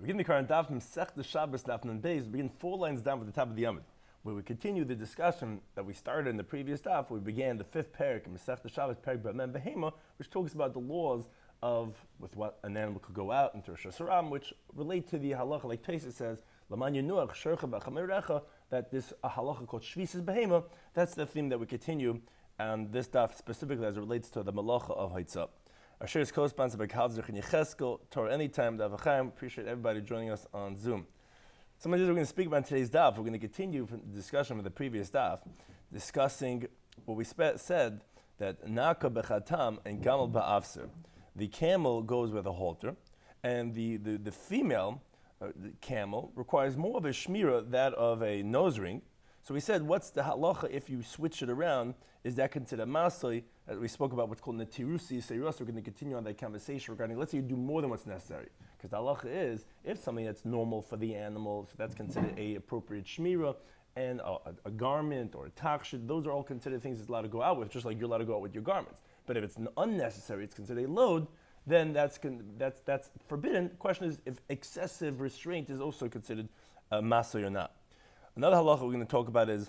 We begin the current Daf from Shabbos Daf and Beis. Begin 4 lines down from the top of the Yomid, where we continue the discussion that we started in the previous Daf. We began the 5th parak in Shabbos Parak B'Mem Behema, which talks about the laws of with what an animal could go out into Rosh Hashanah, which relate to the halacha, like Taisa says, Laman Yenuach Shercha B'Chamerecha, that this halacha called Shvisas Behema. That's the theme that we continue, and this Daf specifically as it relates to the malacha of Haitzah. Our share is co-sponsored by Kavzich and Yecheskel, Torah Anytime, Daf Chaim. Appreciate everybody joining us on Zoom. Some of these we're going to speak about today's Daf. We're going to continue from the discussion of the previous Daf, discussing what we said, that Naka Bechatam and Gamal Ba'afser. The camel goes with a halter, and the female the camel requires more of a shmira, that of a nose ring. So we said, what's the halacha if you switch it around? Is that considered masli? As we spoke about what's called netirusi seiros. We're going to continue on that conversation regarding, let's say you do more than what's necessary. Because the halacha is, if something that's normal for the animal, so that's considered a appropriate shmira, and a garment or a takshid, those are all considered things that's allowed to go out with, just like you're allowed to go out with your garments. But if it's unnecessary, it's considered a load, then that's forbidden. The question is if excessive restraint is also considered masli or not. Another halacha we're going to talk about is,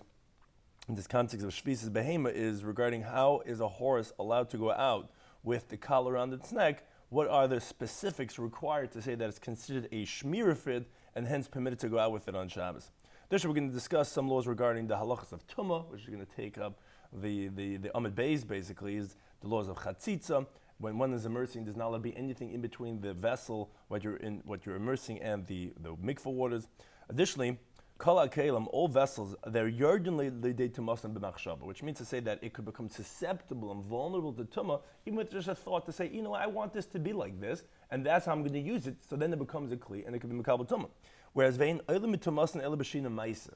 in this context of Shvisas Behema, is regarding how is a horse allowed to go out with the collar around its neck. What are the specifics required to say that it's considered a shmirafid and hence permitted to go out with it on Shabbos? This we're going to discuss some laws regarding the halachas of Tumah, which is going to take up the Amud Beis, basically, is the laws of Chatzitza. When one is immersing, there's not allowed to be anything in between the vessel, what you're immersing, and the mikvah waters. Additionally, Kol HaKelim, all vessels, they're yardin leidei tumasan b'machshava, which means to say that it could become susceptible and vulnerable to tumah, even with just a thought to say, I want this to be like this, and that's how I'm going to use it. So then it becomes a kli, and it could be mekabel tumah. Whereas vein oilim tumasan ela b'shina ma'isa.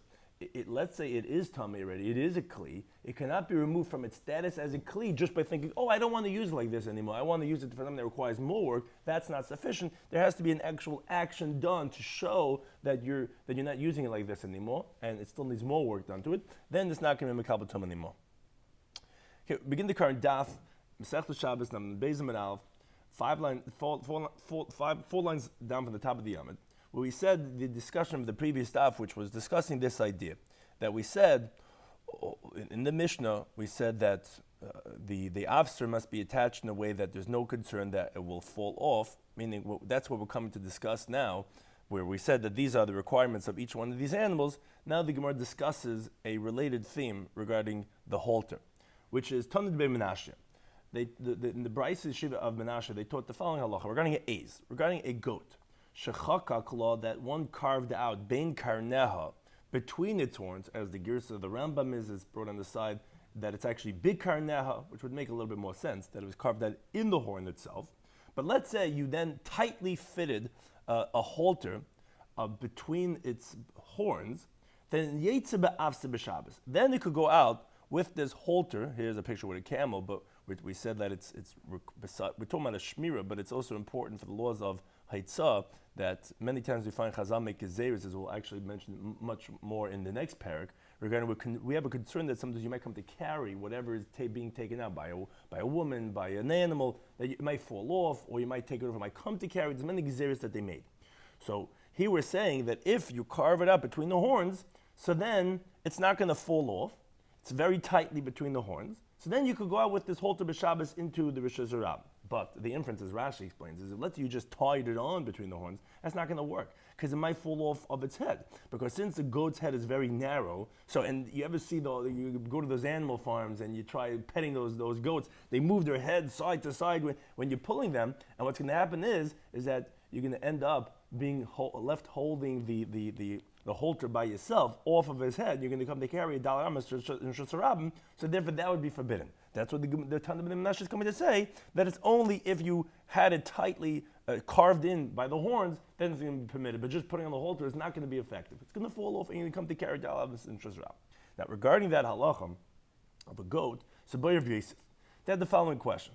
Let's say it is tummy already, it is a kli, it cannot be removed from its status as a kli just by thinking, I don't want to use it like this anymore, I want to use it for something that requires more work. That's not sufficient. There has to be an actual action done to show that you're not using it like this anymore, and it still needs more work done to it. Then it's not going to be mekabel tumah anymore. Okay, begin the current daf, Masechtas Shabbos, Beis and Aleph, 4 lines down from the top of the Yomid, where we said the discussion of the previous daf, which was discussing this idea, that we said, in the Mishnah, we said that the afser must be attached in a way that there's no concern that it will fall off, meaning that's what we're coming to discuss now, where we said that these are the requirements of each one of these animals. Now the Gemara discusses a related theme regarding the halter, which is Tanid Be Menashe. In the Brisa Shiva of Menashe, they taught the following halacha regarding regarding a goat. Shechakak law, that one carved out bein karneha, between its horns, as the Girsa of the Rambam is brought on the side, that it's actually big karneha, which would make a little bit more sense, that it was carved out in the horn itself. But let's say you then tightly fitted a halter between its horns, then yetze be'afse b'Shabbos. Then it could go out with this halter. Here's a picture with a camel, but we said that we're talking about a shmira, but it's also important for the laws of Haitzah, that many times we find Chazal make gezeres, as we'll actually mention much more in the next parak, regarding we have a concern that sometimes you might come to carry whatever is being taken out by a woman, by an animal, that it might fall off, or you might take it over, might come to carry. There's many gezeres that they made. So here we're saying that if you carve it up between the horns, so then it's not going to fall off. It's very tightly between the horns. So then you could go out with this halter b'Shabbos into the Rosh Hashanah. But the inference, as Rashi explains, is that let's say you just tied it on between the horns, that's not going to work, because it might fall off of its head. Because since the goat's head is very narrow, and you ever see you go to those animal farms and you try petting those goats, they move their heads side to side when you're pulling them, and what's going to happen is that you're going to end up being left holding the halter by yourself off of his head. You're going to come to carry a dollar amas in Shusarabim, so therefore that would be forbidden. That's what the Tanna B'nai Menashe is coming to say, that it's only if you had it tightly carved in by the horns, then it's going to be permitted. But just putting on the halter is not going to be effective. It's going to fall off and you're going to come to carry a dollar amas in Shusarabim. Now, regarding that halacha of a goat, so Boyer of Yosef, they had the following question.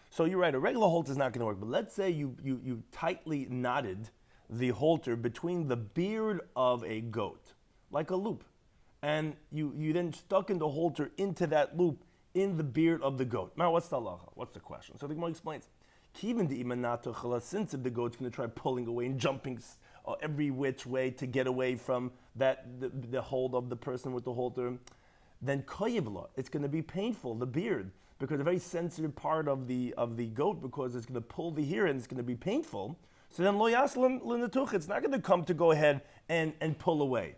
So you're right, a regular halter is not going to work, but let's say you tightly knotted the halter between the beard of a goat, like a loop. And you then stuck in the halter into that loop in the beard of the goat. Now, what's the halacha? What's the question? So the Gemara explains, Even the imanatu, since if the goat's going to try pulling away and jumping every which way to get away from the hold of the person with the halter, then koyevla, it's going to be painful, the beard, because a very sensitive part of the goat, because it's going to pull the hair and it's going to be painful. So then lo yaslam l'netuch, it's not going to come to go ahead and pull away.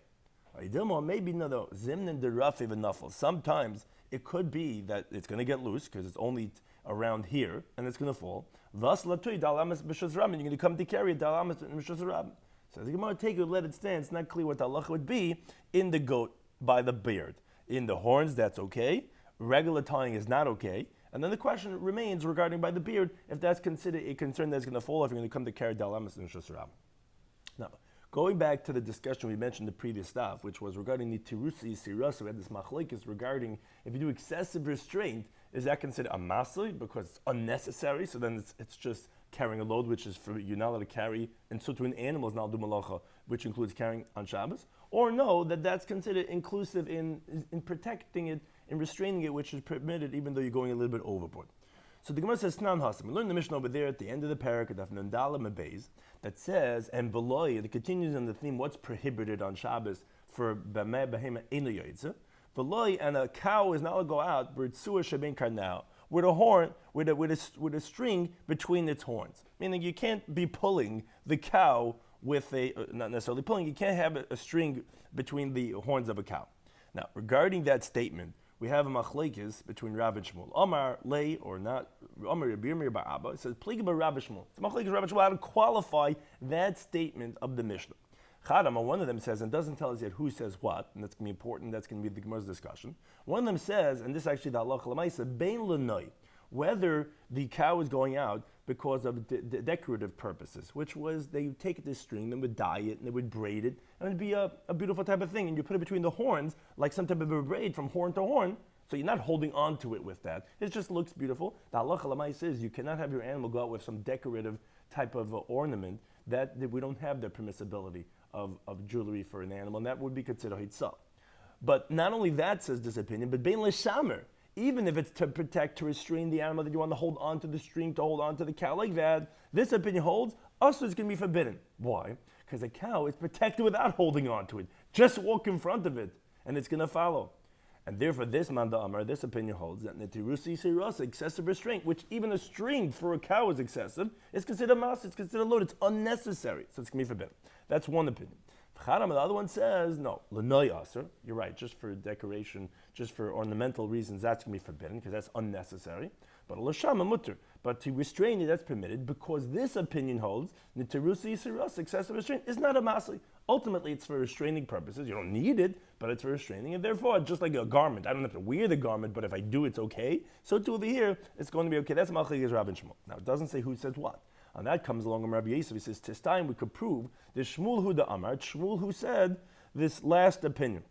Maybe no, zimnin derafiv enough. Sometimes it could be that it's going to get loose because it's only around here and it's going to fall. Vas latui dalamas b'shus rabin. You're going to come to carry it dalamas b'shus rabin. So the Gemara take it, let it stand. It's not clear what the halacha would be in the goat by the beard. In the horns, that's okay. Regular tying is not okay. And then the question remains regarding by the beard, if that's considered a concern that's going to fall, if you're going to come to carry dalamas b'shus rabin. Now, going back to the discussion we mentioned in the previous stuff, which was regarding the tirusi sirasa, we had this machlokes regarding if you do excessive restraint, is that considered a masli because it's unnecessary? So then it's just carrying a load, which is for you're not allowed to carry, and so to an animal is not do malacha, which includes carrying on Shabbos, or no, that's considered inclusive in protecting it, in restraining it, which is permitted, even though you're going a little bit overboard. So the Gemara says, Snan Hasim. We learned the Mishnah over there at the end of the parak, Daf Yomi, that says, and below it continues on the theme, what's prohibited on Shabbos for Bameh Behema Eino Yoytze. Below, and a cow is not allowed to go out, B'ritzua Sheben Karnao, with a horn, with a string between its horns. Meaning you can't be pulling the cow with not necessarily pulling, you can't have a string between the horns of a cow. Now, regarding that statement, we have a machlekes between Rav and Shmuel. Omar, lay or not, Omar Yabir Bar Abba, it says, Pliga Bar Rav Shmuel. It's machlekes Rav Shmuel, how to qualify that statement of the Mishnah. Chadama, one of them says, and doesn't tell us yet who says what, and that's going to be important, that's going to be the Gemara's discussion. One of them says, and this is actually the halacha l'maisa, bein l'noi, whether the cow is going out because of decorative purposes, which was they would take this string, they would dye it, and they would braid it, and it would be a beautiful type of thing, and you put it between the horns, like some type of a braid from horn to horn, so you're not holding on to it with that. It just looks beautiful. The halacha l'maisa is you cannot have your animal go out with some decorative type of ornament that we don't have the permissibility of jewelry for an animal, and that would be considered hitzah. But not only that, says this opinion, but bein leshamer, even if it's to protect, to restrain the animal that you want to hold on to the string, to hold on to the cow like that, this opinion holds, also it's going to be forbidden. Why? Because a cow is protected without holding on to it. Just walk in front of it, and it's going to follow. And therefore, this Manda Amar, this opinion holds that Netirusi Sirasa, excessive restraint, which even a string for a cow is excessive, is considered mass, it's considered load, it's unnecessary. So it's going to be forbidden. That's one opinion. The other one says, no, L'noy Aser, you're right, just for decoration, just for ornamental reasons, that's going to be forbidden, because that's unnecessary. But L'shama Mutter, but to restrain it, that's permitted, because this opinion holds, Netirusi Sirasa, excessive restraint, is not a masli. Ultimately, it's for restraining purposes. You don't need it, but it's for restraining, and therefore, just like a garment, I don't have to wear the garment, but if I do, it's okay. So too over here, it's going to be okay. That's Malchik Rabbi Shmuel. Now, it doesn't say who says what. And that comes along with Rabbi Yosef. He says, "Tis time we could prove the Shmuel who the Amar, Shmuel who said this last opinion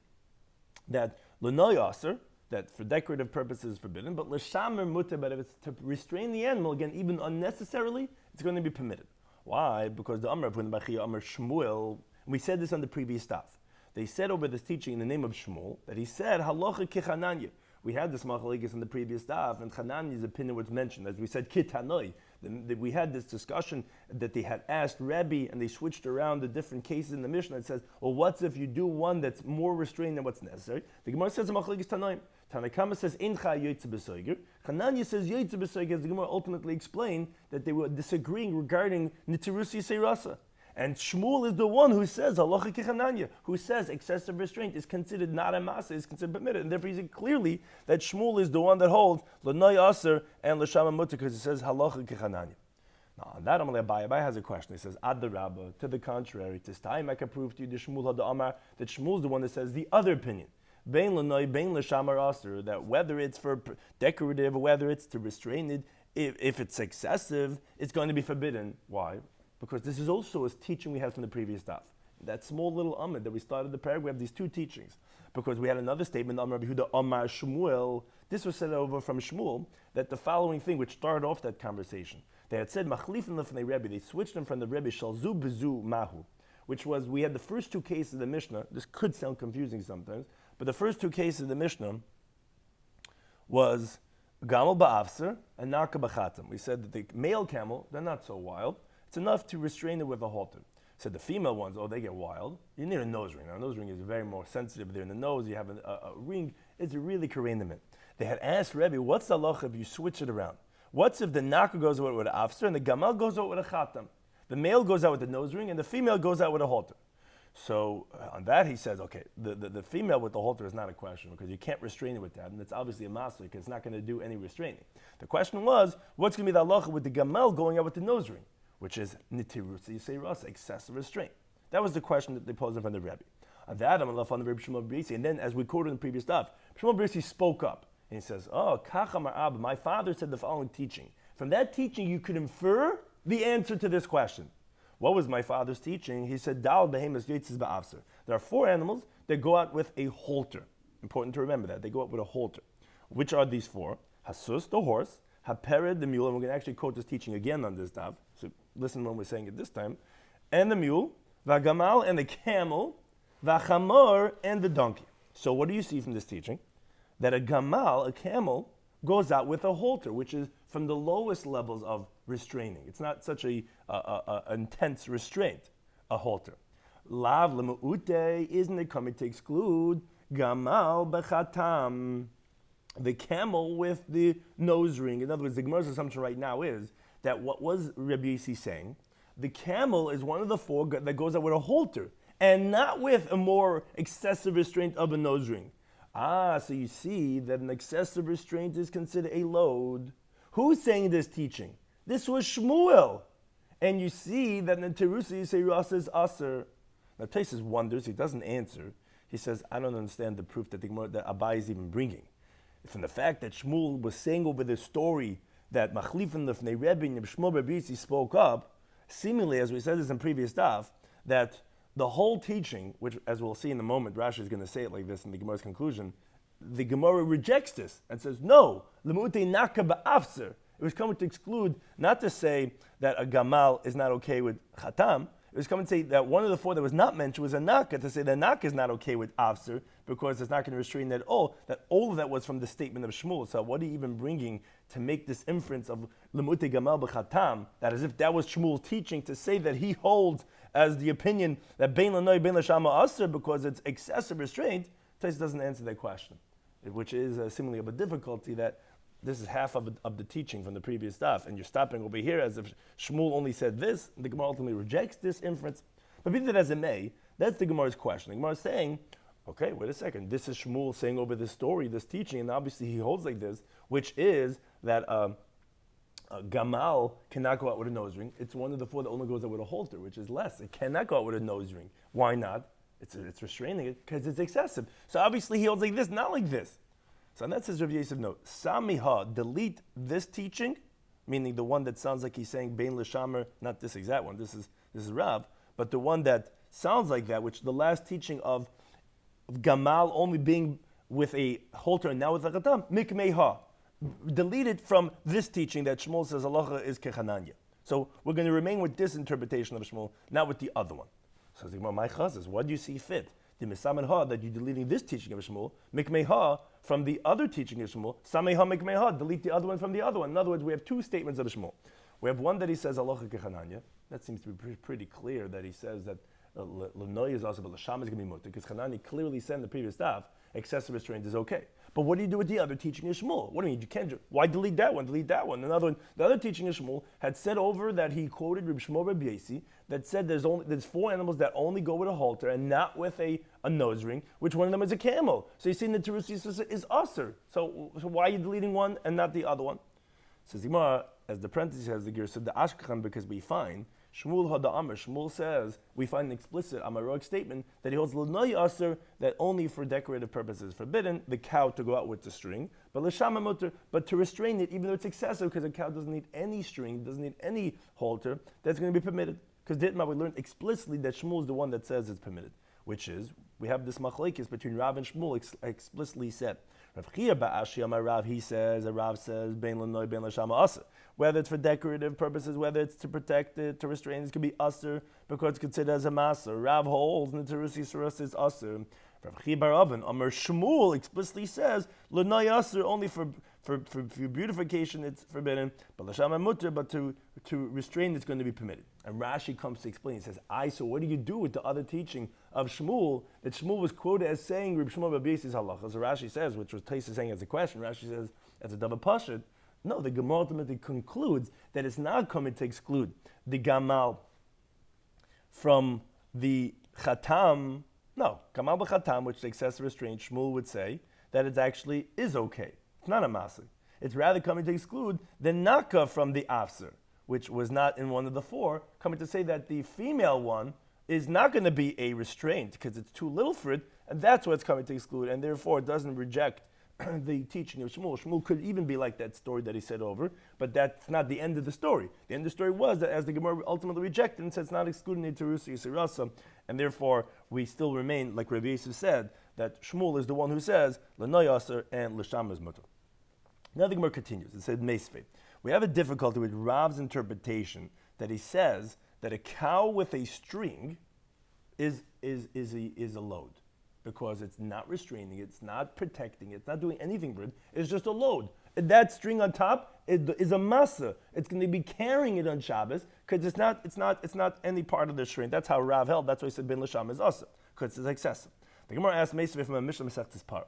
that l'noy aser, that for decorative purposes is forbidden, but l'shamer muter, but if it's to restrain the animal again, even unnecessarily, it's going to be permitted. Why? Because the Amar when the Amar Shmuel, we said this on the previous stuff. They said over this teaching in the name of Shmuel that he said halacha kichananya. We had this machlokes in the previous stuff, and Hanani's opinion was mentioned. As we said, kitanoi. We had this discussion that they had asked Rebbe, and they switched around the different cases in the Mishnah and says, well, what's if you do one that's more restrained than what's necessary? The Gemara says, machlokes tanoim. Tanakama says, incha yoytze b'soiger. Hanani says, yoytze b'soiger, as the Gemara ultimately explained that they were disagreeing regarding nitirusi seirasa. And Shmuel is the one who says, halacha kichananya, who says excessive restraint is considered not a masa, is considered permitted. And therefore, he said clearly that Shmuel is the one that holds l'noy aser and l'shama mutter, because he says halacha kichananya. Now, on that, Abai has a question. He says, ad the Rabbah, to the contrary, this time I can prove to you the Shmuel had the Amar, that Shmuel is the one that says the other opinion. Bein l'noy, bein l'shama aser, that whether it's for decorative or whether it's to restrain it, if it's excessive, it's going to be forbidden. Why? Because this is also a teaching we had from the previous daf. That small little amud that we started the paragraph, we have these two teachings. Because we had another statement, Amar Rabbi Yehuda, Amar Shmuel. This was said over from Shmuel, that the following thing, which started off that conversation, they had said, Machlifin lefnei Rebbe, they switched them from the Rebbe, Shalzu bezu mahu, which was, we had the first two cases of the Mishnah. This could sound confusing sometimes, but the first two cases of the Mishnah was Gamal ba'afser and narka b'chatam. We said that the male camel, they're not so wild. It's enough to restrain it with a halter. So the female ones, they get wild. You need a nose ring. Now, a nose ring is very more sensitive. They're in the nose. You have a ring. It's really carrying them in. They had asked Rebbe, what's the halacha if you switch it around? What's if the narka goes out with an afser and the gamal goes out with a chatam? The male goes out with the nose ring and the female goes out with a halter. So on that he says, okay, the female with the halter is not a question because you can't restrain it with that, and it's obviously a master because it's not going to do any restraining. The question was, what's going to be the halacha with the gamal going out with the nose ring, which is nitirus yisei excessive restraint. That was the question that they posed in front of Rebbe. On that, I'm on the Rabbi Shloimy Schwartzberg, and then as we quoted in the previous stuff, Shlomo Schwartzberg spoke up and he says, kach Abba, my father said the following teaching. From that teaching, you could infer the answer to this question. What was my father's teaching? He said, Dal behemoth yitzis ba'afser. There are 4 animals that go out with a halter. Important to remember that. They go out with a halter. Which are these 4? Hasus, the horse. Hapered, the mule. And we're going to actually quote this teaching again on this daf. So listen when we're saying it this time. And the mule. Vagamal, and the camel. Vachamor, and the donkey. So what do you see from this teaching? That a gamal, a camel, goes out with a halter, which is from the lowest levels of restraining. It's not such a intense restraint, a halter. Lav lemu'ute, isn't it coming to exclude gamal bechatam, the camel with the nose ring? In other words, the Gemara's assumption right now is that what was Rabbi Yossi saying? The camel is one of the 4 that goes out with a halter, and not with a more excessive restraint of a nose ring. So you see that an excessive restraint is considered a load. Who's saying this teaching? This was Shmuel. And you see that in Terusa you say Ras is Aser. Now Taisus wonders, he doesn't answer. He says, I don't understand the proof that Abai is even bringing. From the fact that Shmuel was saying over the story that Machlifin Lefnei Rebbe and Shmuel Rabbi Yossi spoke up, seemingly, as we said this in previous stuff, that the whole teaching, which as we'll see in a moment, Rashi is going to say it like this in the Gemara's conclusion, the Gemara rejects this and says, no, Lemute Naka Ba'afser. It was coming to exclude, not to say that a gamal is not okay with chatam. It was coming to say that one of the 4 that was not mentioned was a naka, to say that naka is not okay with afser because it's not going to restrain that all of that was from the statement of Shmuel. So what are you even bringing to make this inference of lemute gamal b'chatam, that as if that was Shmuel's teaching, to say that he holds as the opinion that bein lanoi bein l'shama aser because it's excessive restraint? Tais doesn't answer that question, which is seemingly of a difficulty that this is half of the teaching from the previous stuff, and you're stopping over here as if Shmuel only said this. The Gemara ultimately rejects this inference. But be that as it may, that's the Gemara's question. The Gemara is saying, okay, wait a second. This is Shmuel saying over this story, this teaching, and obviously he holds like this, which is that a gamal cannot go out with a nose ring. It's one of the 4 that only goes out with a halter, which is less. It cannot go out with a nose ring. Why not? It's restraining it because it's excessive. So obviously he holds like this, not like this. So that says Rabbi Yosef, no, Samiha, delete this teaching, meaning the one that sounds like he's saying Bein L'Shamer, not this exact one, this is Rav, but the one that sounds like that, which the last teaching of Gamal only being with a halter and now with a Khatam, Mikmeiha. Delete it from this teaching that Shmuel says halacha is Kechananya. So we're going to remain with this interpretation of Shmuel, not with the other one. So the Gemara, my chazes, what do you see fit? The misamen that you're deleting this teaching of Shmuel, mikmeiha from the other teaching of Shmuel, sameiha mikmeiha, delete the other one from the other one. In other words, we have 2 statements of Shmuel. We have one that he says halacha kechananya. That seems to be pretty clear that he says that l'noy is also, but l'sham is going to be mutter, because Hanani clearly said in the previous daf, excessive restraint is okay. But what do you do with the other teaching of Shmuel? What do you mean? You can't. Why delete that one? Delete that one. Another one. The other teaching of Shmuel had said over that he quoted Rabbi Shmuel Rabbi Yossi that said there's 4 animals that only go with a halter and not with a nose ring. Which one of them is a camel? So you see, the Terusi is aser. So why are you deleting one and not the other one? Says Gemara, as the parenthesis has the gear, said the ashkachan, because we find Shmuel hada amar. Shmuel says we find an explicit amaroic statement that he holds l'noy aser, that only for decorative purposes is forbidden the cow to go out with the string, but l'shama mutter, but to restrain it, even though it's excessive, because a cow doesn't need any string, doesn't need any halter, that's going to be permitted. Because Ditma, we learned explicitly that Shmuel is the one that says it's permitted, which is we have this machlekes between Rav and Shmuel explicitly said. Rav Chia ba'ashi amar Rav, he says, a Rav says, bein l'noy bein l'shama aser. Whether it's for decorative purposes, whether it's to protect it, to restrain it, could be aser because it's considered as a maser. Rav holds in the Terusi Surus is aser. Rav Chia bar Oven, Amar Shmuel explicitly says l'noy aser only for For beautification, it's forbidden. But l'shama mutter, but to restrain, it's going to be permitted. And Rashi comes to explain. He says, so what do you do with the other teaching of Shmuel, that Shmuel was quoted as saying Reb Shmuel Bar Yosef's halacha? So Rashi says, which was Taisa saying as a question, Rashi says, as a davar pashut, no, the Gemara ultimately concludes that it's not coming to exclude the gamal from the chatam. No, gamal b'chatam, which is excessive restraint, Shmuel would say that it actually is okay. It's not a masik. It's rather coming to exclude the naka from the afser, which was not in one of the four, coming to say that the female one is not going to be a restraint because it's too little for it, and that's what it's coming to exclude, and therefore it doesn't reject the teaching of Shmuel. Shmuel could even be like that story that he said over, but that's not the end of the story. The end of the story was that as the Gemara ultimately rejected and said it's not excluding the Terusa Yisirasa, and therefore we still remain, like Rabbi Yosef said, that Shmuel is the one who says L'noy Aser and L'sham is mutter. Now the Gemara continues. It said Meisvei. We have a difficulty with Rav's interpretation that he says that a cow with a string is a load, because it's not restraining, it's not protecting, it's not doing anything for it. It's just a load. And that string on top is a masa. It's going to be carrying it on Shabbos because it's not any part of the string. That's how Rav held. That's why he said bin l'sham is asa, because it's excessive. The Gemara asked Meisvei from a Mishnah Masechtas Parah.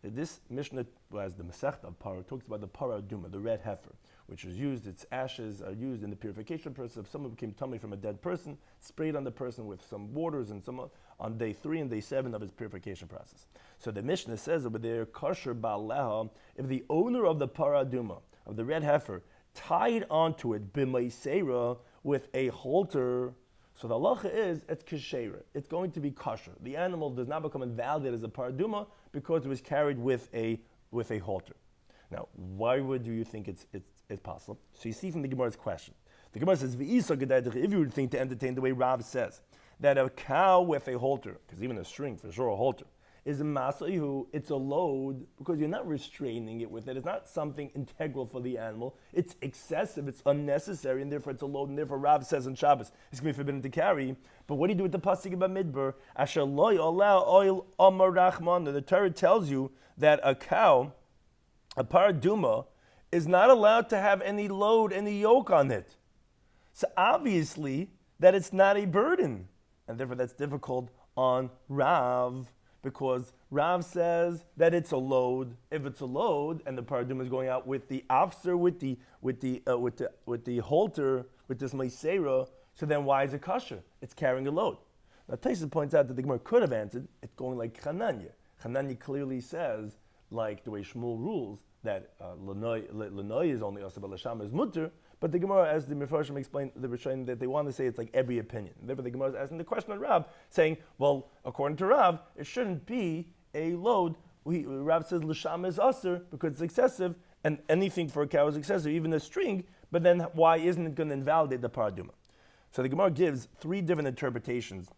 This Mishnah, as the Masechta of Parah, talks about the Parah Duma, the red heifer, which is used, its ashes are used in the purification process. If someone became tummy from a dead person, sprayed on the person with some waters and some on day 3 and day 7 of his purification process. So the Mishnah says over there, Kasher Ba'aleha, if the owner of the Parah Duma, of the red heifer, tied onto it b'maisera with a halter, so the halacha is it's kasher. It's going to be kosher. The animal does not become invalid as a Parah Duma because it was carried with a halter. Now, why would you think it's possible? So you see from the Gemara's question. The Gemara says, if you would think to entertain the way Rav says, that a cow with a halter, because even a string, for sure a halter, is a masayu, it's a load, because you're not restraining it with it. It's not something integral for the animal. It's excessive, it's unnecessary, and therefore it's a load, and therefore Rav says on Shabbos, it's going to be forbidden to carry. But what do you do with the pasuk about midbar? Asher loy allow oil amar rachman. The Torah tells you that a cow, a Parah Duma, is not allowed to have any load, any yoke on it. So obviously that it's not a burden. And therefore that's difficult on Rav, because Rav says that it's a load. If it's a load and the Parah Duma is going out with the afser, with the halter, with this meisera, so then why is it kosher? It's carrying a load. Now Taisa points out that the Gemara could have answered, it's going like Chananya. Chananya clearly says, like the way Shmuel rules, that L'noy is only also, but L'sham is mutter. But the Gemara, as the Mefarshim explained, the Rishonim, that they want to say it's like every opinion. And therefore the Gemara is asking the question on Rav, saying, well, according to Rav, it shouldn't be a load. Rav says L'sham is aser because it's excessive, and anything for a cow is excessive, even a string, but then why isn't it going to invalidate the Parah Duma? So the Gemara gives 3 different interpretations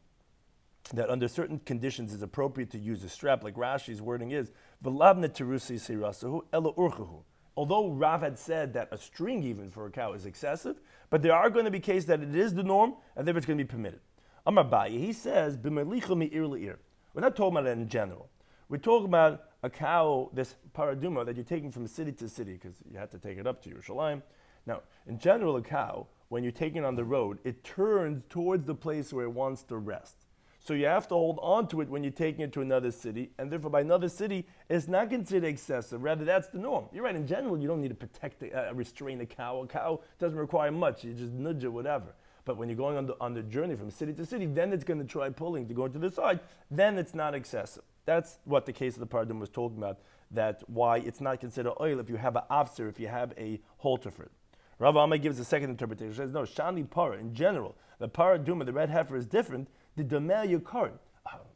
that under certain conditions is appropriate to use a strap, like Rashi's wording is, V'lavna terusi sirasahu ela urchahu. Although Rav had said that a string even for a cow is excessive, but there are going to be cases that it is the norm, and therefore it's going to be permitted. Amar Baye, he says, B'melicha mi'ir le'ir. We're not talking about it in general. We're talking about a cow, this Parah Duma, that you're taking from city to city, because you have to take it up to Yerushalayim. Now, in general, a cow, when you're taking it on the road, it turns towards the place where it wants to rest. So you have to hold on to it when you're taking it to another city, and therefore by another city, it's not considered excessive. Rather, that's the norm. You're right, in general, you don't need to protect, restrain a cow. A cow doesn't require much. You just nudge it, whatever. But when you're going on the journey from city to city, then it's going to try pulling to go to the side. Then it's not excessive. That's what the case of the Parah Duma was talking about, that why it's not considered oil if you have an afser, if you have a halter for it. Rav Amai gives a second interpretation. He says, no, Shani Parah, in general, the Parah Duma, the red heifer, is different. The Domel Yukar,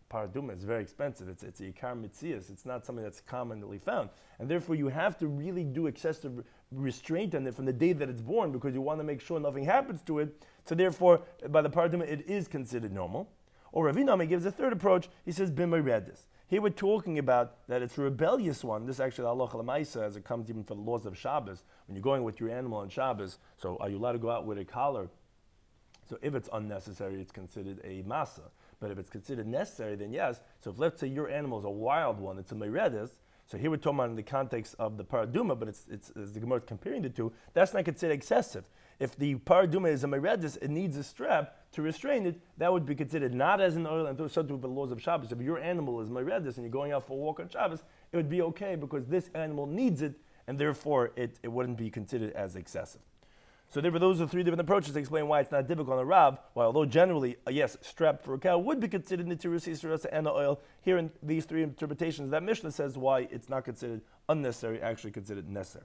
Parah Duma is very expensive. It's a Yikar Mitzias. It's not something that's commonly found. And therefore you have to really do excessive restraint on it from the day that it's born, because you want to make sure nothing happens to it. So therefore, by the Parah Duma, it is considered normal. Or Rav Nami gives a third approach. He says, B'meredis. Here we're talking about that it's a rebellious one. This is actually halacha l'maisa, as it comes even for the laws of Shabbos. When you're going with your animal on Shabbos, so are you allowed to go out with a collar? So if it's unnecessary, it's considered a masa. But if it's considered necessary, then yes. So if let's say your animal is a wild one, it's a meredis, So here we're talking about in the context of the paraduma, but it's as the Gemara is comparing the two, that's not considered excessive. If the paraduma is a meredis, it needs a strap to restrain it, that would be considered not as an oil and so to the laws of Shabbos. If your animal is meredis and you're going out for a walk on Shabbos, it would be okay because this animal needs it, and therefore it wouldn't be considered as excessive. So therefore, those are three different approaches to explain why it's not difficult on a Rav, while although generally, yes, strap for a cow would be considered Nitirus Yisrasa and oil, here in these three interpretations, that Mishnah says why it's not considered unnecessary, actually considered necessary.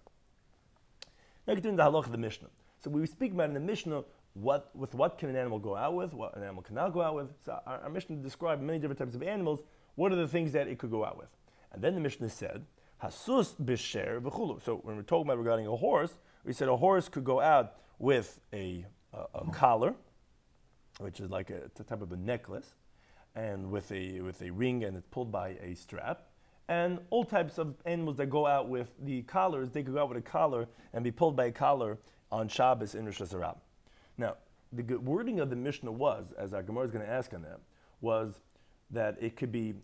Now getting to the halach of the Mishnah. So we speak about in the Mishnah, what can an animal go out with, what an animal cannot go out with. So our Mishnah described many different types of animals, what are the things that it could go out with. And then the Mishnah said, Hasus b'sher v'chulu. So when we're talking about regarding a horse, we said a horse could go out with a collar, which is like a type of a necklace, and with a ring, and it's pulled by a strap. And all types of animals that go out with the collars, they could go out with a collar and be pulled by a collar on Shabbos in Rosh Hashanah. Now, the wording of the Mishnah was, as our Gemara is going to ask on that, was that it could be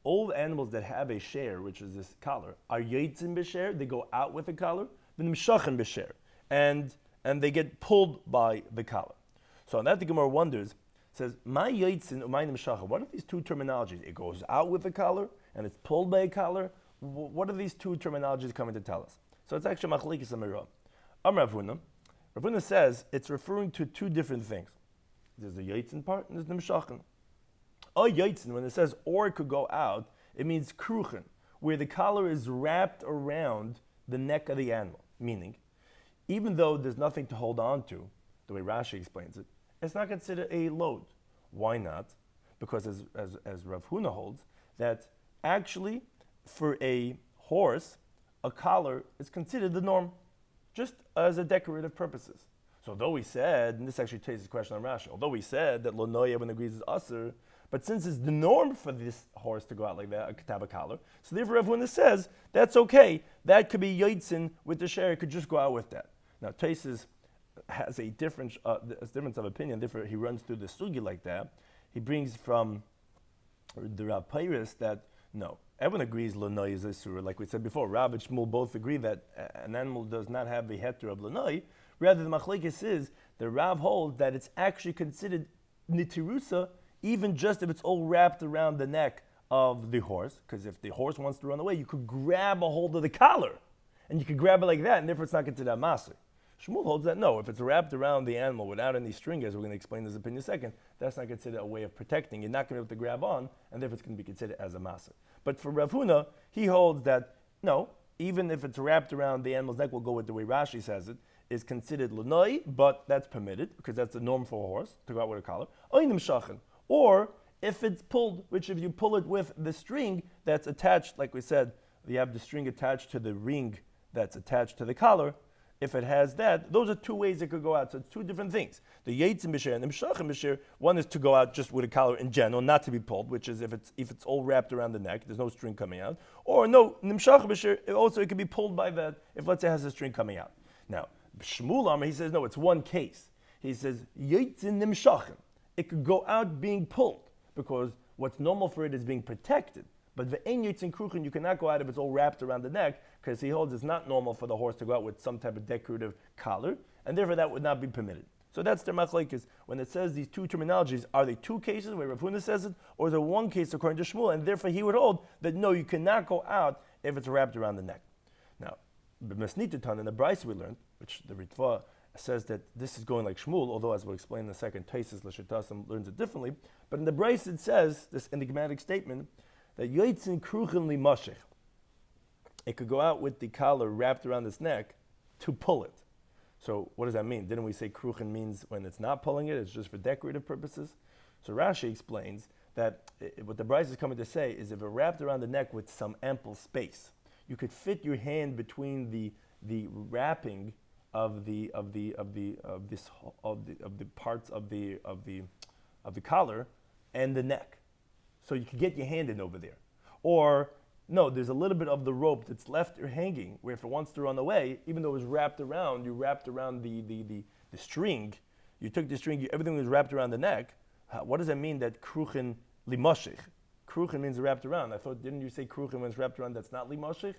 all the animals that have a shiur, which is this collar, are yotzin b'sher, they go out with a collar, then nimshachin b'sher, and they get pulled by the collar. So on that the Gemara wonders, says, my yotzin or my nimshachin, what are these two terminologies? It goes out with a collar and it's pulled by a collar. What are these two terminologies coming to tell us? So it's actually machlekes amira. Rav Huna says it's referring to two different things. There's the yotzin part and there's the nimshachin. Yotzin, when it says or it could go out, it means kruchen, where the collar is wrapped around the neck of the animal. Meaning, even though there's nothing to hold on to, the way Rashi explains it, it's not considered a load. Why not? Because as Rav Huna holds, that actually for a horse, a collar is considered the norm, just as a decorative purposes. So although we said, and this actually takes the question on Rashi, although we said that lo noya when agrees is usher, but since it's the norm for this horse to go out like that, a kataba collar, so therefore everyone that says, that's okay, that could be yotzin with the share, it could just go out with that. Now Taisus has a difference of opinion, therefore he runs through the sugi like that. He brings from the Rav Peiris that, no, everyone agrees Lanoi is Isur. Like we said before, Rav and Shmuel both agree that an animal does not have the heter of Lanoi. Rather, the machlekes is, the Rav holds that it's actually considered Nitirusa, even just if it's all wrapped around the neck of the horse, because if the horse wants to run away, you could grab a hold of the collar, and you could grab it like that, and therefore it's not considered a maser. Shmuel holds that no, if it's wrapped around the animal without any string, as we're going to explain this opinion in a second, that's not considered a way of protecting. You're not going to be able to grab on, and therefore it's going to be considered as a maser. But for Rav Huna, he holds that no, even if it's wrapped around the animal's neck, we'll go with the way Rashi says it, is considered lunoi, but that's permitted, because that's the norm for a horse, to go out with a collar. Or if it's pulled, which if you pull it with the string that's attached, like we said, you have the string attached to the ring that's attached to the collar. If it has that, those are two ways it could go out. So it's two different things. The Yetzim B'Sher and the Mshachim B'Sher, one is to go out just with a collar in general, not to be pulled, which is if it's all wrapped around the neck, there's no string coming out. Or no, Nimshachim B'Sher, also it can be pulled by that if let's say it has a string coming out. Now, Shmuel Amar, he says, no, it's one case. He says, Yetzim Nimshachim. It could go out being pulled, because what's normal for it is being protected. But the ein yotzin kruchen, you cannot go out if it's all wrapped around the neck, because he holds it's not normal for the horse to go out with some type of decorative collar, and therefore that would not be permitted. So that's their machlekes. When it says these two terminologies, are they two cases where Rav Huna says it, or is there one case according to Shmuel, and therefore he would hold that no, you cannot go out if it's wrapped around the neck. Now, the Mesnitatan in the Bryce we learned, which the Ritva says that this is going like Shmuel, although as we'll explain in a second, Taisus L'Shitasim learns it differently. But in the Bryce it says, this enigmatic statement, that yotzin kruchen limashich. It could go out with the collar wrapped around its neck to pull it. So what does that mean? Didn't we say kruchen means when it's not pulling it, it's just for decorative purposes? So Rashi explains that what the Bryce is coming to say is if it wrapped around the neck with some ample space, you could fit your hand between the wrapping of the parts of the collar and the neck. So you could get your hand in over there. Or, no, there's a little bit of the rope that's left hanging, where if it wants to run away, even though it was wrapped around, you wrapped around the string, you took the string, everything was wrapped around the neck. What does that mean that kruchen limashich? kruchen means wrapped around. I thought, didn't you say kruchen means wrapped around? That's not limashich?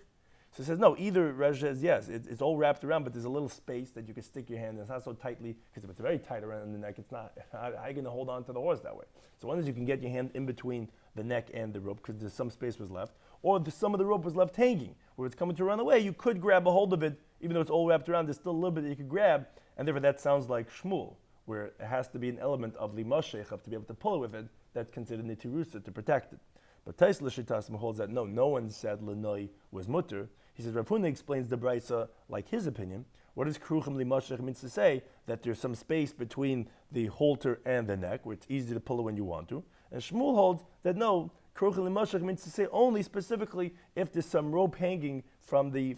So it says, no, either Rav says, yes, it's all wrapped around, but there's a little space that you can stick your hand in. It's not so tightly, because if it's very tight around the neck, it's not, how are you going to hold on to the horse that way? So one is you can get your hand in between the neck and the rope, because there's some space was left, or some of the rope was left hanging, where it's coming to run away, you could grab a hold of it, even though it's all wrapped around, there's still a little bit that you could grab, and therefore that sounds like shmul, where it has to be an element of limashech, to be able to pull it with it, that's considered nitirusa, to protect it. But Tais L'Shitas holds that no one said L'noi was mutter. He says Rav Huna explains the brisa like his opinion. What does kruchem limashech means to say? That there's some space between the halter and the neck, where it's easy to pull it when you want to. And Shmuel holds that no, kruchem limashech means to say only specifically if there's some rope hanging from the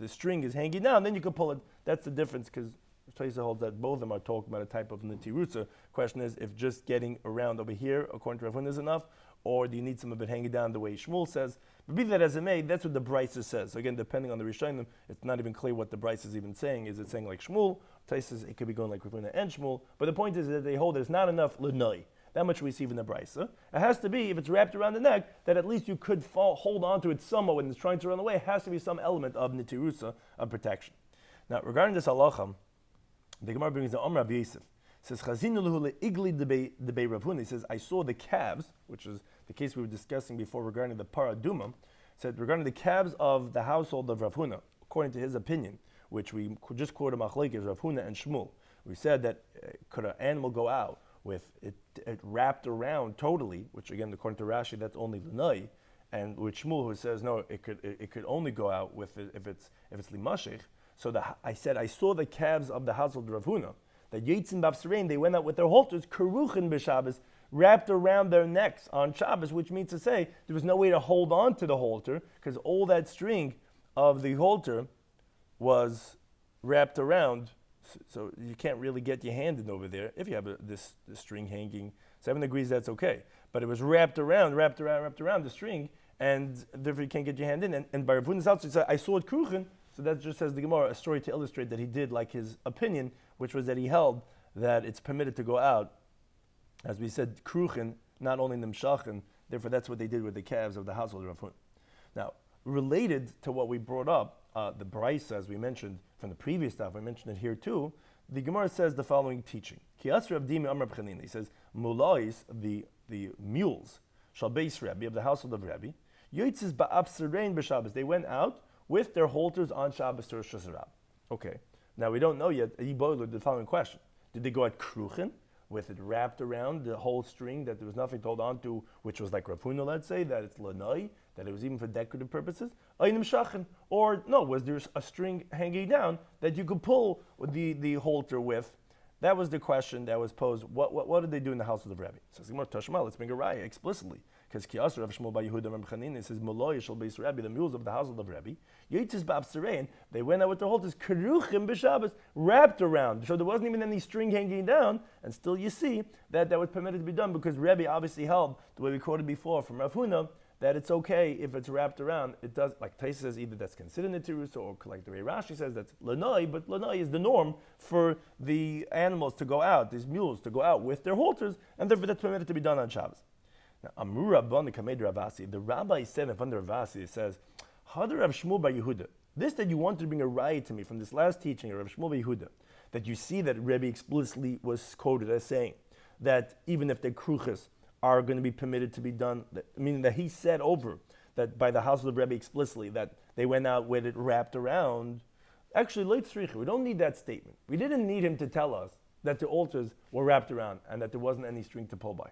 string is hanging down, then you can pull it. That's the difference, because Taisa holds that both of them are talking about a type of nitirusa. Question is if just getting around over here, according to Rav Huna, is enough, or do you need some of it hanging down the way Shmuel says? But be that as it may, that's what the brisa says. So again, depending on the Rishonim, it's not even clear what the brisa is even saying. Is it saying like Shmuel? Taisa says it could be going like Rav Huna and Shmuel. But the point is that they hold that it's not enough l'noi. That much we see in the brisa. It has to be, if it's wrapped around the neck, that at least you could hold on to it somewhat when it's trying to run away. It has to be some element of nitirusa, of protection. Now, regarding this halacha, the Gemara brings the Rav Yosef. It says, Chazinu igli debei Rav Huna. He says, I saw the calves, which is the case we were discussing before regarding the paraduma. Said regarding the calves of the household of Rav Huna, according to his opinion, which we just quoted machlekes Rav Huna and Shmuel. We said that could an animal go out with it wrapped around totally, which again according to Rashi that's only l'nai, and with Shmuel who says no, it could only go out with it if it's limashich. So I said I saw the calves of the household of Rav Huna that Yitzin Bavsarein, they went out with their halters keruchen b'Shabbos, wrapped around their necks on Shabbos, which means to say there was no way to hold on to the halter because all that string of the halter was wrapped around, so you can't really get your hand in over there. If you have this string hanging, 7 degrees, that's okay. But it was wrapped around the string, and therefore you can't get your hand in. And by Rav Huna's house, he said, I saw it kruchen. So that just says the Gemara, a story to illustrate that he did like his opinion, which was that he held that it's permitted to go out, as we said, kruchen, not only nimshachen, therefore that's what they did with the calves of the household of Rav Huna. Now, related to what we brought up, the brisa, as we mentioned from the previous stuff, I mentioned it here too, the Gemara says the following teaching. He says, mulais, the mules, shall base Rebbe, of the household of Rebbe, yotzis ba'afsarein b'Shabbos, they went out with their halters on Shabbos to Rosh Hashanah. Okay, now we don't know yet, he boiled the following question. Did they go at kruchen, with it wrapped around the whole string that there was nothing to hold on to, which was like Rav Huna, let's say, that it's lanai, that it was even for decorative purposes? Or no, was there a string hanging down that you could pull the halter with? That was the question that was posed. What did they do in the house of the Rebbe? So let's bring a raya explicitly. Because Kiyasar Rav Shmuel by Yehuda Reb Chanina says, Moloi shall base Rebbe, the mules of the household of Rebbe. Yitzis b'Absarein, they went out with their halters, keruchim b'Shabbos, wrapped around. So there wasn't even any string hanging down, and still you see that was permitted to be done because Rebbe obviously held, the way we quoted before from Rav Huna, that it's okay if it's wrapped around. It does, like Taisa says, either that's considered nitirusa, or like the way Rashi says, that's lanai, but lanai is the norm for the animals to go out, these mules to go out with their halters, and therefore that's permitted to be done on Shabbos. Now, Amru Rabban Kamed Ravasi, the rabbi said in front of Ravasi, it says, Hadar Rav Shmuel by Yehuda. This that you wanted to bring a riot to me from this last teaching of Rav Shmuel by Yehuda, that you see that Rebbe explicitly was quoted as saying that even if the kruches are going to be permitted to be done, meaning that he said over that by the house of the Rebbe explicitly that they went out with it wrapped around. Actually, late stricha, we don't need that statement. We didn't need him to tell us that the altars were wrapped around and that there wasn't any string to pull by.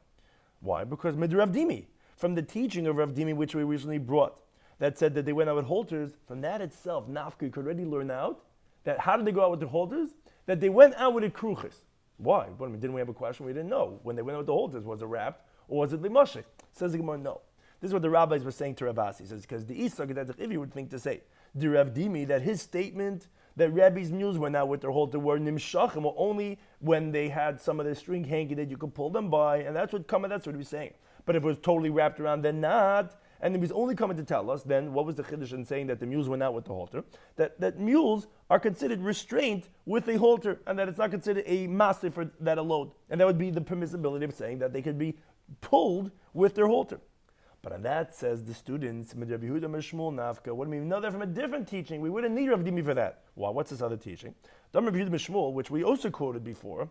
Why? Because Mid Rav Dimi, from the teaching of Rav Dimi, which we recently brought, that said that they went out with halters, from that itself, Nafka could already learn out that how did they go out with the halters? That they went out with the kruches. Why? Didn't we have a question? We didn't know. When they went out with the halters, was it wrapped or was it limashik? Says the Gemara, no. This is what the rabbis were saying to Ravasi. He says, because the Isaac, if you would think to say, the Rav Dimi, that his statement that Rebbe's mules went out with their halter were nimshachim, or only when they had some of the string hanging that you could pull them by, and that's what he was saying. But if it was totally wrapped around, then not. And if he's only coming to tell us, then what was the chiddush in saying that the mules went out with the halter? That mules are considered restraint with a halter, and that it's not considered a massive for that a load. And that would be the permissibility of saying that they could be pulled with their halter. But on that, says the students, what do we know that from a different teaching? We wouldn't need Rav Dimi for that. Well, what's this other teaching? Rabbi Yehuda Mishmuel, which we also quoted before,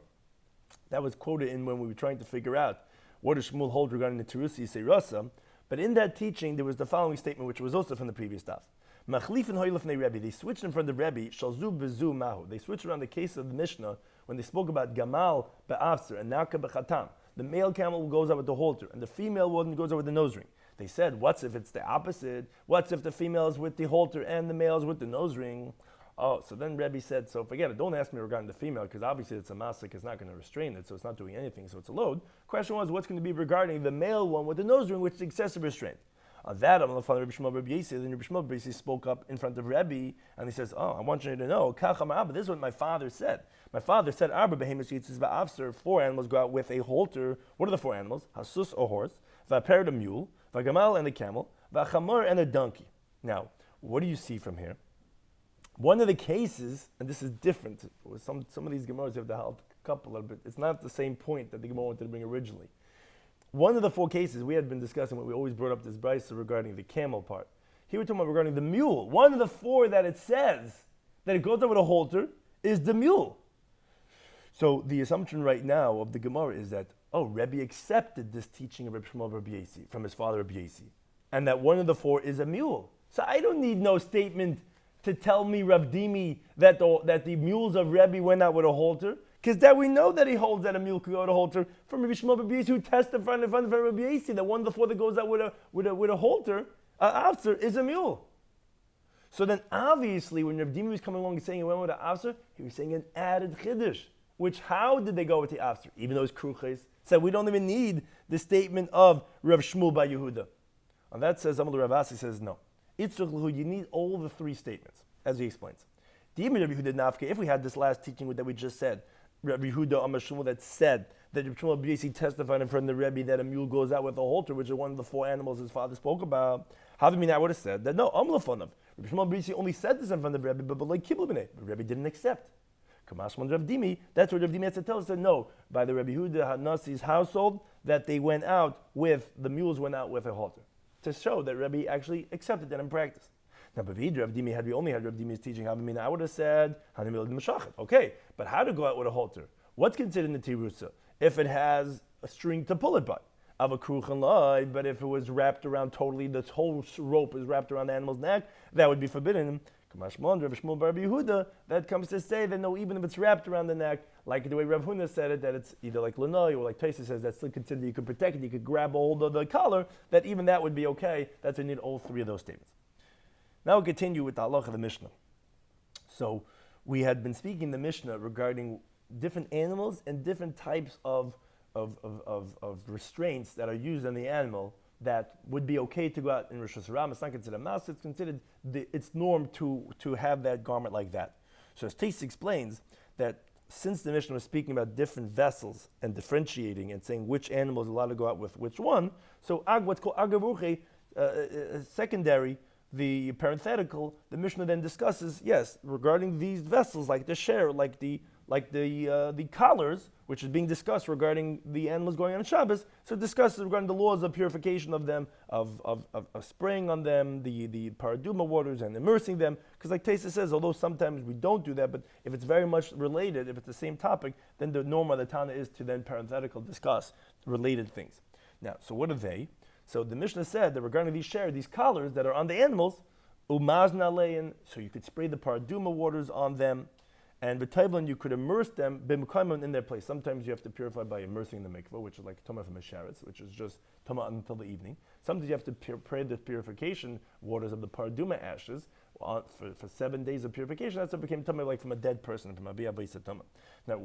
that was quoted in when we were trying to figure out what does Shmuel hold regarding the Terusi Seirasa. But in that teaching, there was the following statement, which was also from the previous daf. They switched in front of Rebbe, Shalzu Bezu Mahu. They switched around the case of the Mishnah when they spoke about Gamal Be'afser and Naka Be'chatam. The male camel goes out with the halter, and the female one goes out with the nose ring. They said, what's if it's the opposite? What's if the female is with the halter and the male is with the nose ring? Oh, so then Rebbe said, so forget it. Don't ask me regarding the female, because obviously it's a masik, it's not going to restrain it, so it's not doing anything, so it's a load. Question was, what's going to be regarding the male one with the nose ring, which is excessive restraint? On that, I'm going to find Rabbi Shloimy Schwartzberg. Then Rabbi Shloimy Schwartzberg spoke up in front of Rebbe, and he says, I want you to know, this is what my father said. My father said, 4 animals go out with a halter. What are the 4 animals? Hasus, a horse, va'per, a mule, va'gamal, and a camel, va'chamor, and a donkey. Now, what do you see from here? One of the cases, and this is different, with some of these Gemaras you have to help couple a little bit. It's not the same point that the Gemara wanted to bring originally. One of the 4 cases we had been discussing, when we always brought up this brisa regarding the camel part. Here we're talking about regarding the mule. One of the 4 that it says that it goes out with a halter is the mule. So the assumption right now of the Gemara is that, Rebbe accepted this teaching of Rabbi Shloimy Schwartzberg from his father Rabbi Yasi, and that one of the 4 is a mule. So I don't need no statement to tell me Rav Dimi that the mules of Rebbe went out with a halter, because that we know that he holds that a mule could go out with a halter from Rabbi Shloimy Schwartzberg, who testified in front of Rabbi Yasi that one of the 4 that goes out with a halter, after, is a mule. So then obviously when Rav Dimi was coming along and saying he went with an after, he was saying an added chiddush. Which, how did they go with the after? Even though it's kruches, said we don't even need the statement of Rav Shmuel by Yehuda. On that says, Amal Rav Asi says no. You need all the 3 statements, as he explains. If we had this last teaching that we just said, Rabbi Yehuda Amar Shmuel that said that Rabbi Shmuel basically testified in front of the Rebbe that a mule goes out with a halter, which is one of the 4 animals his father spoke about. How do you mean I would have said that? No, Amlafonov. Rabbi Shmuel basically only said this in front of the Rebbe, but like Kibbutz, the Rebbe didn't accept. Kamashman Rav Dimi, that's what Rav Dimi has to tell us that no, by the Rabbi Yehuda Hanasi's household, that they went out with, the mules went out with a halter. To show that Rabbi actually accepted that in practice. Now, Rav Dimi, had we only had Rav Dimi's teaching, I would have said, okay, but how to go out with a halter? What's considered in the Tirusa? If it has a string to pull it by. But if it was wrapped around totally, the whole rope is wrapped around the animal's neck, that would be forbidden. That comes to say that no, even if it's wrapped around the neck, like the way Rav Huna said it, that it's either like Lanoi or like Taisa says, that's still considered you could protect it, you could grab a hold of the collar, that even that would be okay. That's why you need all 3 of those statements. Now we'll continue with the halach of the Mishnah. So we had been speaking the Mishnah regarding different animals and different types of restraints that are used on the animal that would be okay to go out in Rosh Hashanah. It's not considered mas, it's considered it's norm to have that garment like that. So as Tais explains that since the Mishnah was speaking about different vessels and differentiating and saying which animal is allowed to go out with which one, so what's called agavuche, secondary, the parenthetical, the Mishnah then discusses, yes, regarding these vessels like the share, like the collars, which is being discussed regarding the animals going on Shabbos, so it discusses regarding the laws of purification of them, of spraying on them, the paraduma waters and immersing them, because like Taisa says, although sometimes we don't do that, but if it's very much related, if it's the same topic, then the norm of the Tana is to then parenthetical discuss related things. Now, so what are they? So the Mishnah said that regarding these collars that are on the animals, umazna lein, so you could spray the paraduma waters on them, and b'tayvlin you could immerse them b'mukayman in their place. Sometimes you have to purify by immersing the mikvah, which is like tama from a sheretz, which is just tama until the evening. Sometimes you have to pray the purification waters of the paraduma ashes for 7 days of purification. That's what became tama, like from a dead person, from a biyah tama. Now,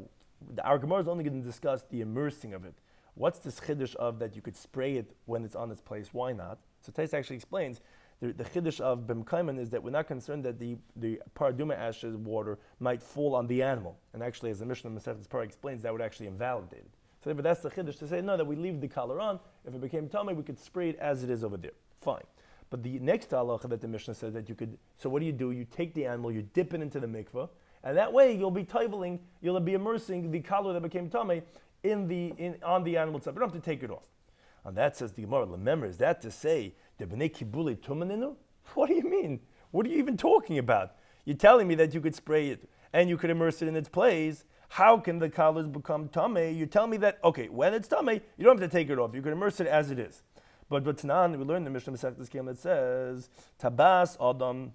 our Gemara is only going to discuss the immersing of it. What's this chiddush of that you could spray it when it's on its place? Why not? So Tais actually explains the chiddush of b'mkaiman is that we're not concerned that the paraduma ashes water might fall on the animal. And actually, as the Mishnah Masechet Parah explains, that would actually invalidate it. So, but that's the chiddush to say no, that we leave the collar on. If it became tummy, we could spray it as it is over there. Fine. But the next halacha that the Mishnah says that you could. So what do? You take the animal, you dip it into the mikveh, and that way you'll be toiveling, you'll be immersing the collar that became tummy on the animal itself. You don't have to take it off. And that says the Gemara, remember, is that to say, the b'nei kibuli tumaninu? What do you mean? What are you even talking about? You're telling me that you could spray it and you could immerse it in its place. How can the colors become tamei? You tell me that, okay, when it's tamei, you don't have to take it off. You can immerse it as it is. But Tanan, we learned in the Mishnah Masechtas Kiyam that says, tabas adam,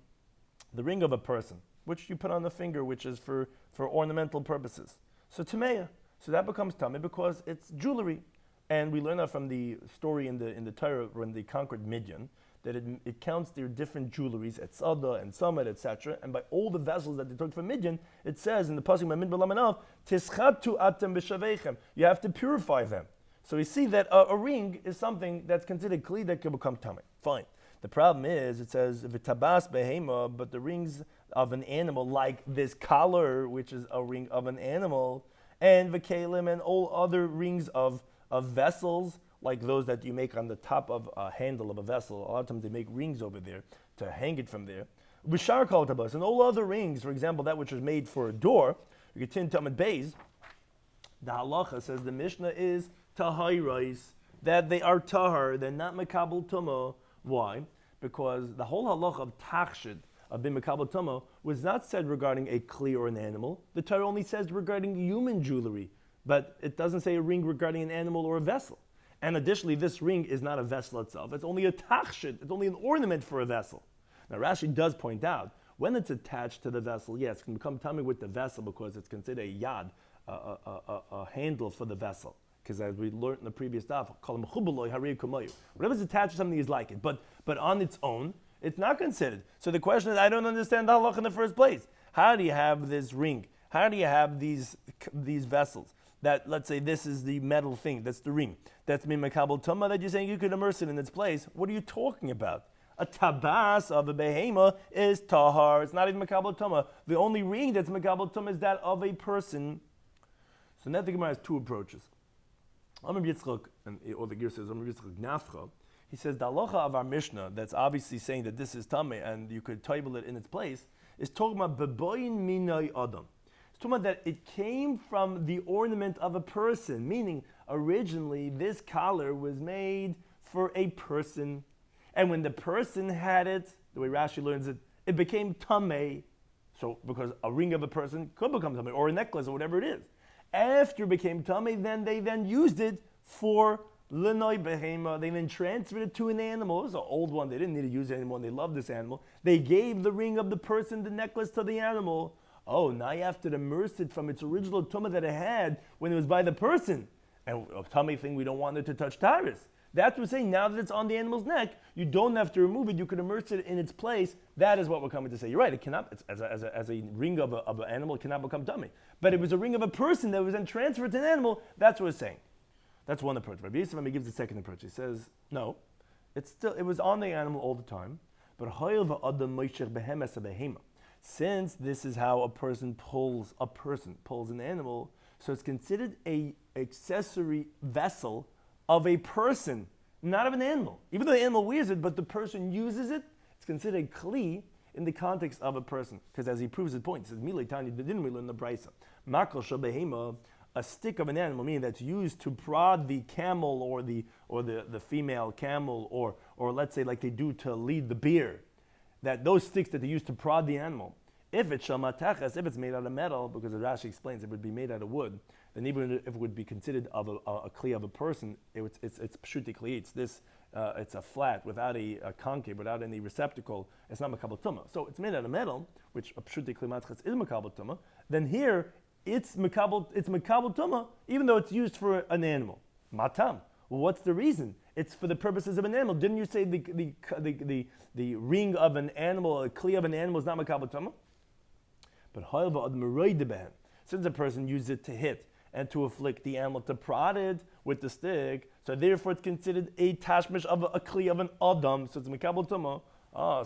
the ring of a person, which you put on the finger, which is for ornamental purposes. So tameya. So that becomes tamei because it's jewelry. And we learn that from the story in the Torah when they conquered Midian, that it counts their different jewelries, etzada and summit, etc. And by all the vessels that they took from Midian, it says in the pasuk Mamid B'Lamanav, Tischatu atem b'shavechem. You have to purify them. So we see that a ring is something that's considered kli that can become tamei. Fine. The problem is, it says v'tabas behema, but the rings of an animal, like this collar, which is a ring of an animal, and v'kelim and all other rings of vessels, like those that you make on the top of a handle of a vessel. A lot of times they make rings over there to hang it from there. B'shar kol tabas, and all other rings, for example, that which is made for a door, you get tin tamid beis. The halacha says the Mishnah is tahayrais, that they are tahar, they're not makabel tumah. Why? Because the whole halacha of tachshid, of bin makabel tumah, was not said regarding a kli or an animal. The Torah only says regarding human jewelry, but it doesn't say a ring regarding an animal or a vessel. And additionally, this ring is not a vessel itself. It's only a tachshid. It's only an ornament for a vessel. Now, Rashi does point out, when it's attached to the vessel, yes, it can become tamei with the vessel because it's considered a yad, a handle for the vessel. Because as we learned in the previous daf, whatever is attached to something is like it. But on its own, it's not considered. So the question is, I don't understand the halach in the first place. How do you have this ring? How do you have these vessels? That, let's say, this is the metal thing, that's the ring. That's min makabel tumah, that you're saying you could immerse it in its place. What are you talking about? A tabas of a behema is tahar. It's not even makabel tumah. The only ring that's makabel tumah is that of a person. So now the Gemara has two approaches. Amr Yitzchak, or the Gear says, Amr Yitzchak Nafcha, he says, the halacha of our Mishnah, that's obviously saying that this is tamei and you could table it in its place, is talking about beboyin minay adam. Talking about that it came from the ornament of a person, meaning originally this collar was made for a person, and when the person had it, the way Rashi learns it, it became tamei. So because a ring of a person could become tamei, or a necklace, or whatever it is. After it became tamei, then they used it for lenoi behema. They then transferred it to an animal. It was an old one. They didn't need to use it anymore. They loved this animal. They gave the ring of the person, the necklace, to the animal. Oh, now you have to immerse it from its original tumah that it had when it was by the person. And a tummy thing, we don't want it to touch taris. That's what we're saying. Now that it's on the animal's neck, you don't have to remove it. You can immerse it in its place. That is what we're coming to say. You're right. It cannot, as a ring of an animal, it cannot become tummy. But it was a ring of a person that was then transferred to an animal. That's what we're saying. That's one approach. Rabbi Yisrael gives the second approach. He says, no, it was on the animal all the time. But since this is how a person pulls an animal, so it's considered a accessory vessel of a person, not of an animal. Even though the animal wears it, but the person uses it, it's considered a kli in the context of a person. Because as he proves his point, he says, Milei Tanya, didn't we learn the brisa? Makol shebehema, a stick of an animal, meaning that's used to prod the camel or the female camel, or let's say like they do to lead the beer. That those sticks that they use to prod the animal, if it's shalmatachas, if it's made out of metal, because as Rashi explains, it would be made out of wood, then even if it would be considered of a kli of a person, it's pshuti kli. It's a flat without a concave, without any receptacle. It's not makabel tumah. So it's made out of metal, which a pshuti kli matchas is makabel tumah. Then here it's makabel tumah, even though it's used for an animal. Matam. Well, what's the reason? It's for the purposes of an animal. Didn't you say the ring of an animal, a kli of an animal, is not makabel tumah? But since a person uses it to hit and to afflict the animal, to prod it with the stick, so therefore it's considered a tashmish of a kli of an adam, so it's makabel tumah.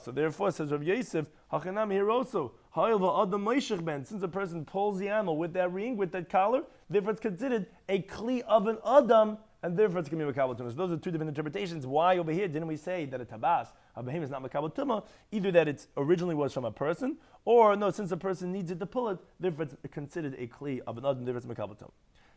So therefore, says Rabbi Yosef, Hachanam here also, since a person pulls the animal with that ring, with that collar, therefore it's considered a kli of an adam, and therefore it's going to be makabel tumah. So those are two different interpretations. Why over here didn't we say that a tabas, a behem, is not makabel tumah? Either that it originally was from a person, or no, since a person needs it to pull it, therefore it's considered a kli of an adam, therefore it's makabel tumah.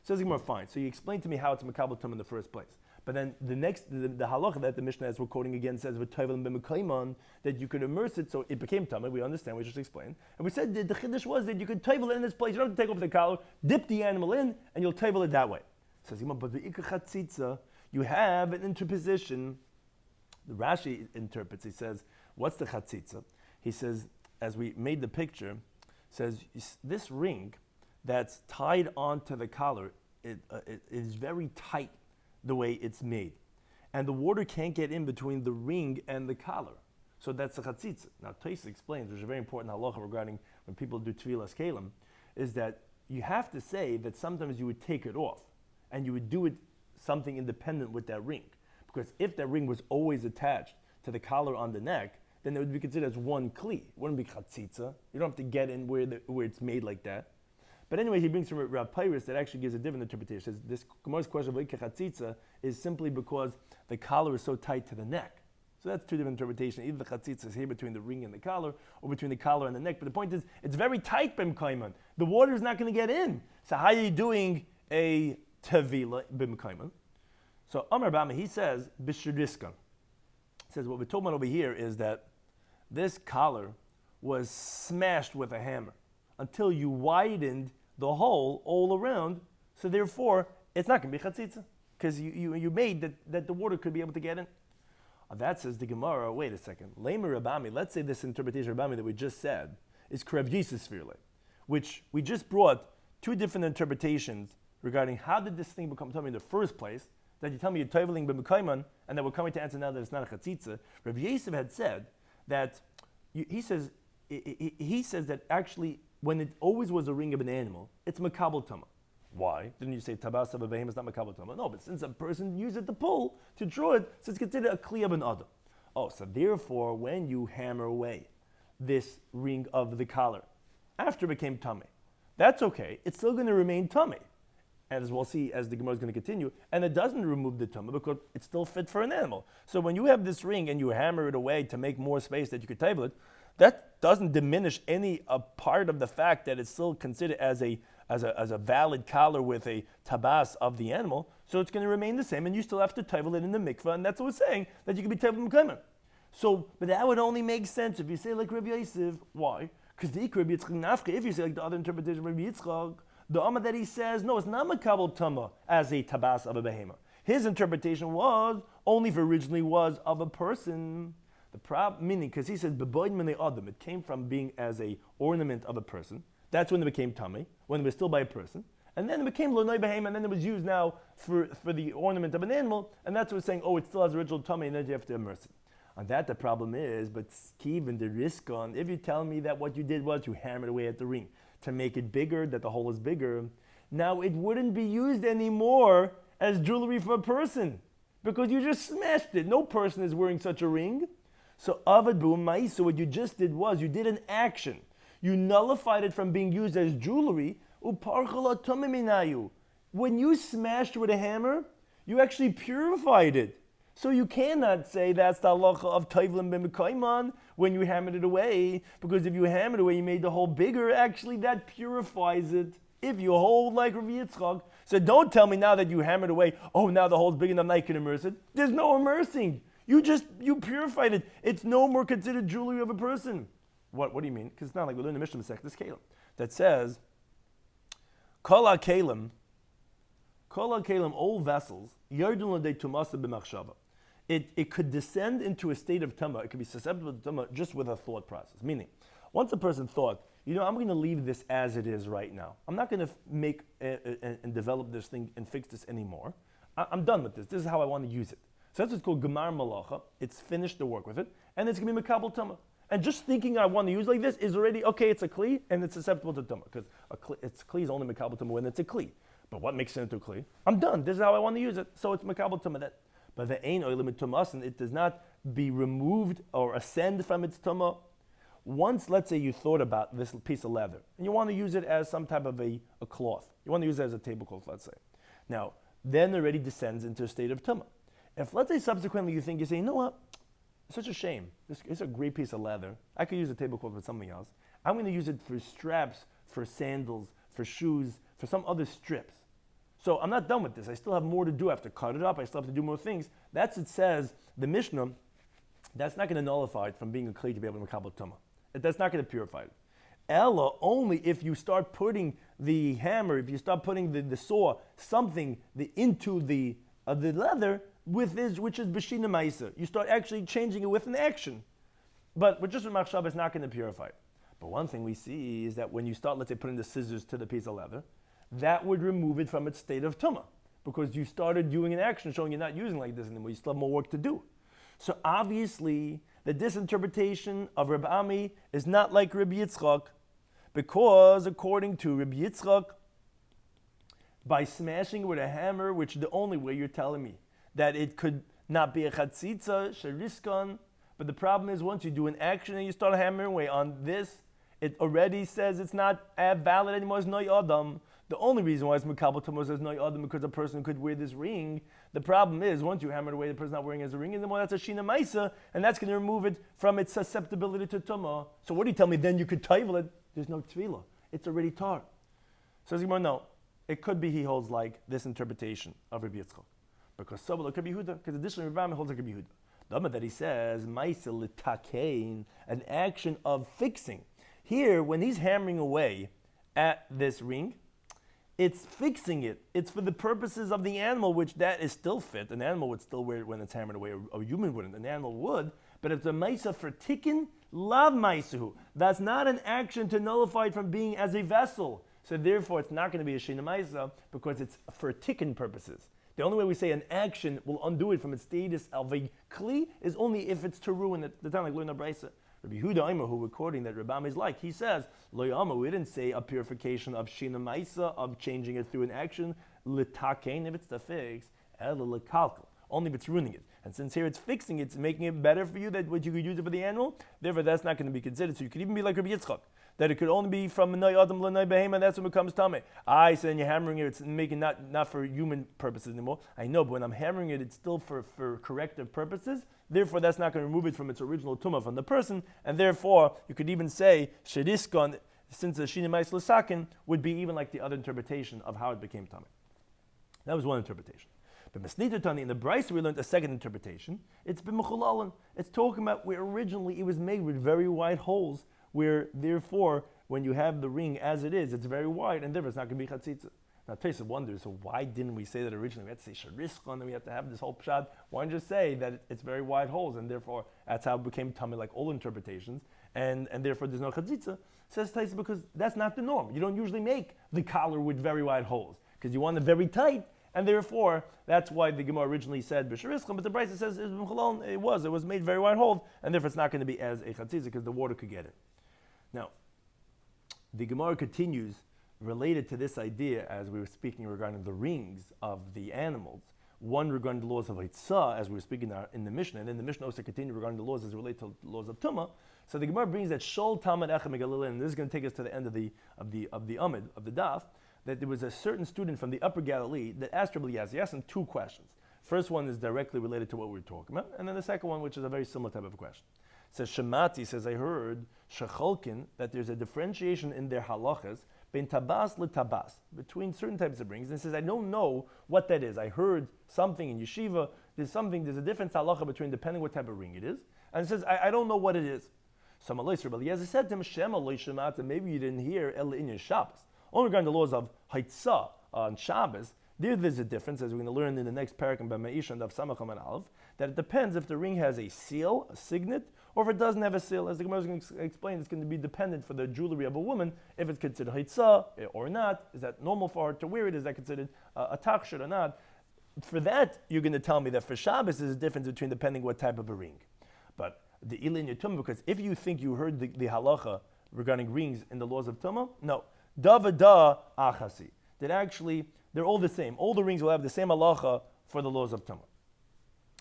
Says Gemara, fine. So you explained to me how it's makabel tumah in the first place. But then the halacha that the Mishnah, as we're quoting again, says v'tovel b'mekayman, that you could immerse it so it became tamei. We understand. We just explained, and we said that the chiddush was that you could tovel it in this place. You don't have to take off the collar, dip the animal in, and you'll tovel it that way. Says but the ikar chatzitza, you have an interposition. The Rashi interprets. He says, "What's the chatzitza?" He says, as we made the picture, says this ring that's tied onto the collar, it is very tight the way it's made. And the water can't get in between the ring and the collar. So that's the chatzitza. Now, Taisa explains, which is a very important halacha regarding when people do tvilas kelim, is that you have to say that sometimes you would take it off and you would do it something independent with that ring. Because if that ring was always attached to the collar on the neck, then it would be considered as one kli. It wouldn't be chatzitza. You don't have to get in where it's made like that. But anyway, he brings from Rav Pyrus that actually gives a different interpretation. Says this Gemara's question of chatzitza is simply because the collar is so tight to the neck. So that's two different interpretations. Either the chatzitza is here between the ring and the collar, or between the collar and the neck. But the point is, it's very tight b'mkayman. The water is not going to get in. So how are you doing a tevila b'mkayman? So Amar Bama, he says b'shridiskan. He says what we're talking about over here is that this collar was smashed with a hammer until you widened the hole all around, so therefore it's not going to be chatzitza because you made that the water could be able to get in. That says the Gemara. Wait a second. Lamer Rabami. Let's say this interpretation of Rabami that we just said is Krav Jesus Firle, which we just brought two different interpretations regarding how did this thing become tummy in the first place. That you tell me you're toveling b'mekayman, and that we're coming to answer now that it's not a chatzitza. Rabbi Yosef had said that he says that actually, when it always was a ring of an animal, it's makabel tama. Why? Didn't you say tabas of a behem is not makabel tama? No, but since a person used it to pull, to draw it, so it's considered a kli of an adam. Oh, so therefore, when you hammer away this ring of the collar, after it became tummy, that's okay. It's still going to remain tummy. As we'll see as the Gemara is going to continue, and it doesn't remove the tumah because it's still fit for an animal. So when you have this ring and you hammer it away to make more space that you could table it, that doesn't diminish any part of the fact that it's still considered as a valid collar with a tabas of the animal. So it's going to remain the same, and you still have to table it in the mikvah, and that's what we're saying, that you can be table mekayman. So, but that would only make sense if you say like Rabbi Yosef. Why? Because the Ikra Rabbi Yitzchak Nafka, if you say like the other interpretation of Rabbi Yitzchak, the Amma that he says, no, it's not makabel tama as a tabas of a behema. His interpretation was only if it originally was of a person. The problem, meaning, because he says, it came from being as a ornament of a person. That's when it became tummy, when it was still by a person. And then it became lonoi behema, and then it was used now for the ornament of an animal. And that's what we're saying, oh, it still has original tummy, and then you have to immerse it. And that the problem is, but Skiv the risk on, if you tell me that what you did was you hammered away at the ring to make it bigger, that the hole is bigger, now it wouldn't be used anymore as jewelry for a person because you just smashed it. No person is wearing such a ring. So avad b'umai, so what you just did was you did an action. You nullified it from being used as jewelry. Uparchala minayu. When you smashed with a hammer, you actually purified it. So you cannot say that's the halacha of toivlim b'mekayman when you hammered it away, because if you hammered it away, you made the hole bigger. Actually, that purifies it. If you hold like Rabbi Yitzchak, so don't tell me now that you hammered away. Oh, now the hole's big enough, now you can immerse it. There's no immersing. You purified it. It's no more considered jewelry of a person. What do you mean? Because it's not like we learned the Mishnah Masechtas Kelim that says, Kol HaKelim, all vessels, yardun l'dei tumasa b'machshava. It could descend into a state of tumah. It could be susceptible to tumah just with a thought process. Meaning, once a person thought, I'm going to leave this as it is right now. I'm not going to make and develop this thing and fix this anymore. I'm done with this. This is how I want to use it. So that's what's called gemar malacha. It's finished the work with it, and it's going to be makabel tumah. And just thinking I want to use it like this is already, okay, it's a kli, and it's susceptible to tumah. Because it's kli is only makabel tumah when it's a kli. But what makes it into a kli? I'm done. This is how I want to use it. So it's makabel tumah. But the ein oilim tumas, and it does not be removed or ascend from its tumah. Once, let's say you thought about this piece of leather, and you want to use it as some type of a cloth. You want to use it as a tablecloth, let's say. Now, then it already descends into a state of tumah. If, let's say, subsequently you say, you know what? It's such a shame. It's a great piece of leather. I could use a tablecloth for something else. I'm going to use it for straps, for sandals, for shoes, for some other strips. So I'm not done with this. I still have more to do. I have to cut it up. I still have to do more things. That's, it says, the Mishnah, that's not going to nullify it from being a kli to be able to makabel tumah. That's not going to purify it. Ella, only if you start putting the hammer, if you start putting the saw, something into the leather, which is b'shina ma'isa. You start actually changing it with an action. But with just with machshava, it's not going to purify it. But one thing we see is that when you start, let's say, putting the scissors to the piece of leather, that would remove it from its state of tumah, because you started doing an action showing you're not using like this anymore. You still have more work to do. So obviously, the disinterpretation of Rabbi Ami is not like Rabbi Yitzchak, because according to Rabbi Yitzchak, by smashing it with a hammer, which the only way you're telling me that it could not be a chatzitza, sheriskan, but the problem is once you do an action and you start hammering away on this, it already says it's not valid anymore as noy adam. The only reason why it's Mekabel Tumah as noy adam because a person could wear this ring. The problem is once you hammer it away, the person's not wearing it as a ring, and then that's a shina maisa, and that's going to remove it from its susceptibility to tumah. So what do you tell me? Then you could taivel it. There's no tefillah. It's already tar. Says Gemara, no. It could be he holds like this interpretation of Rabbi Yitzchak, because Sabbalah could be Yehuda, because additionally Rabbi holds like Rabbi Yehuda. The Amar that he says, Maisa l'takein, an action of fixing. Here, when he's hammering away at this ring, it's fixing it. It's for the purposes of the animal, which that is still fit. An animal would still wear it when it's hammered away. A human wouldn't. An animal would. But it's a Maisa for tikkun, lav Maisahu. That's not an action to nullify it from being as a vessel. So therefore, it's not going to be a Shina Maisa because it's for tikkun purposes. The only way we say an action will undo it from its status of a kli is only if it's to ruin it. The time like Luna Braisa. Rabbi Yehuda Aimer, who recording that Rabbi is like, he says, Lo Yama, we didn't say a purification of Shina Maisa, of changing it through an action, L'takein, if it's the fix, Ela L'kalkal, only if it's ruining it. And since here it's fixing it, it's making it better for you that what you could use it for the animal, therefore that's not going to be considered. So you could even be like Rabbi Yitzchak, that it could only be from Noy Adam L'Noy Behema, that's when it becomes Tameh. So then you're hammering it, it's making not for human purposes anymore. I know, but when I'm hammering it, it's still for corrective purposes. Therefore, that's not going to remove it from its original tumah from the person, and therefore, you could even say, Shediskon, since the Shina Mais L'Sakin, would be even like the other interpretation of how it became Tameh. That was one interpretation. But Mesnita Tani, in the Bryce, we learned a second interpretation. It's B'Mechulalan. It's talking about where originally it was made with very wide holes, where therefore, when you have the ring as it is, it's very wide, and therefore it's not going to be chatzitza. Now, Taisa wonders, so why didn't we say that originally? We had to say shariskon, and we had to have this whole pshat. Why not just say that it's very wide holes, and therefore that's how it became tummy, like all interpretations, and therefore there's no chatzitza? Says Taisa, because that's not the norm. You don't usually make the collar with very wide holes, because you want it very tight, and therefore that's why the Gemara originally said b'shariskon, but the Brisa says it was made very wide holes, and therefore it's not going to be as a chatzitza because the water could get it. Now, the Gemara continues related to this idea as we were speaking regarding the rings of the animals. One regarding the laws of Hitzah, as we were speaking in the Mishnah, and then the Mishnah also continued regarding the laws as relate to the laws of Tumah. So the Gemara brings that Shol Tamad Echem Megalilin, and this is going to take us to the end of the Amid, of the Daf, that there was a certain student from the Upper Galilee that asked Rabbi Eliezer. He asked him two questions. First one is directly related to what we were talking about, and then the second one, which is a very similar type of a question. It says Shemati says, I heard Shecholkin, that there's a differentiation in their halachas ben tabas le tabas, between certain types of rings. And it says, I don't know what that is. I heard something in yeshiva, there's a different halacha between depending what type of ring it is. And it says, I don't know what it is. So Malay Rabbi Eliezer said to him, Shema lo shemata, maybe you didn't hear El in your Shabbos. Only regarding the laws of Haitzah on Shabbos, there's a difference, as we're going to learn in the next parak in B'Meisha and of Samacham and Aleph, that it depends if the ring has a seal, a signet, or if it doesn't have a seal. As the Gemara is going to explain, it's going to be dependent for the jewelry of a woman, if it's considered Haitzah or not. Is that normal for her to wear it? Is that considered a takshir or not? For that, you're going to tell me that for Shabbos, there's a difference between depending what type of a ring. But the Ilin Yatum, because if you think you heard the halacha regarding rings in the laws of Tumah, no. Davada achasi. That actually, they're all the same. All the rings will have the same halacha for the laws of Tumah.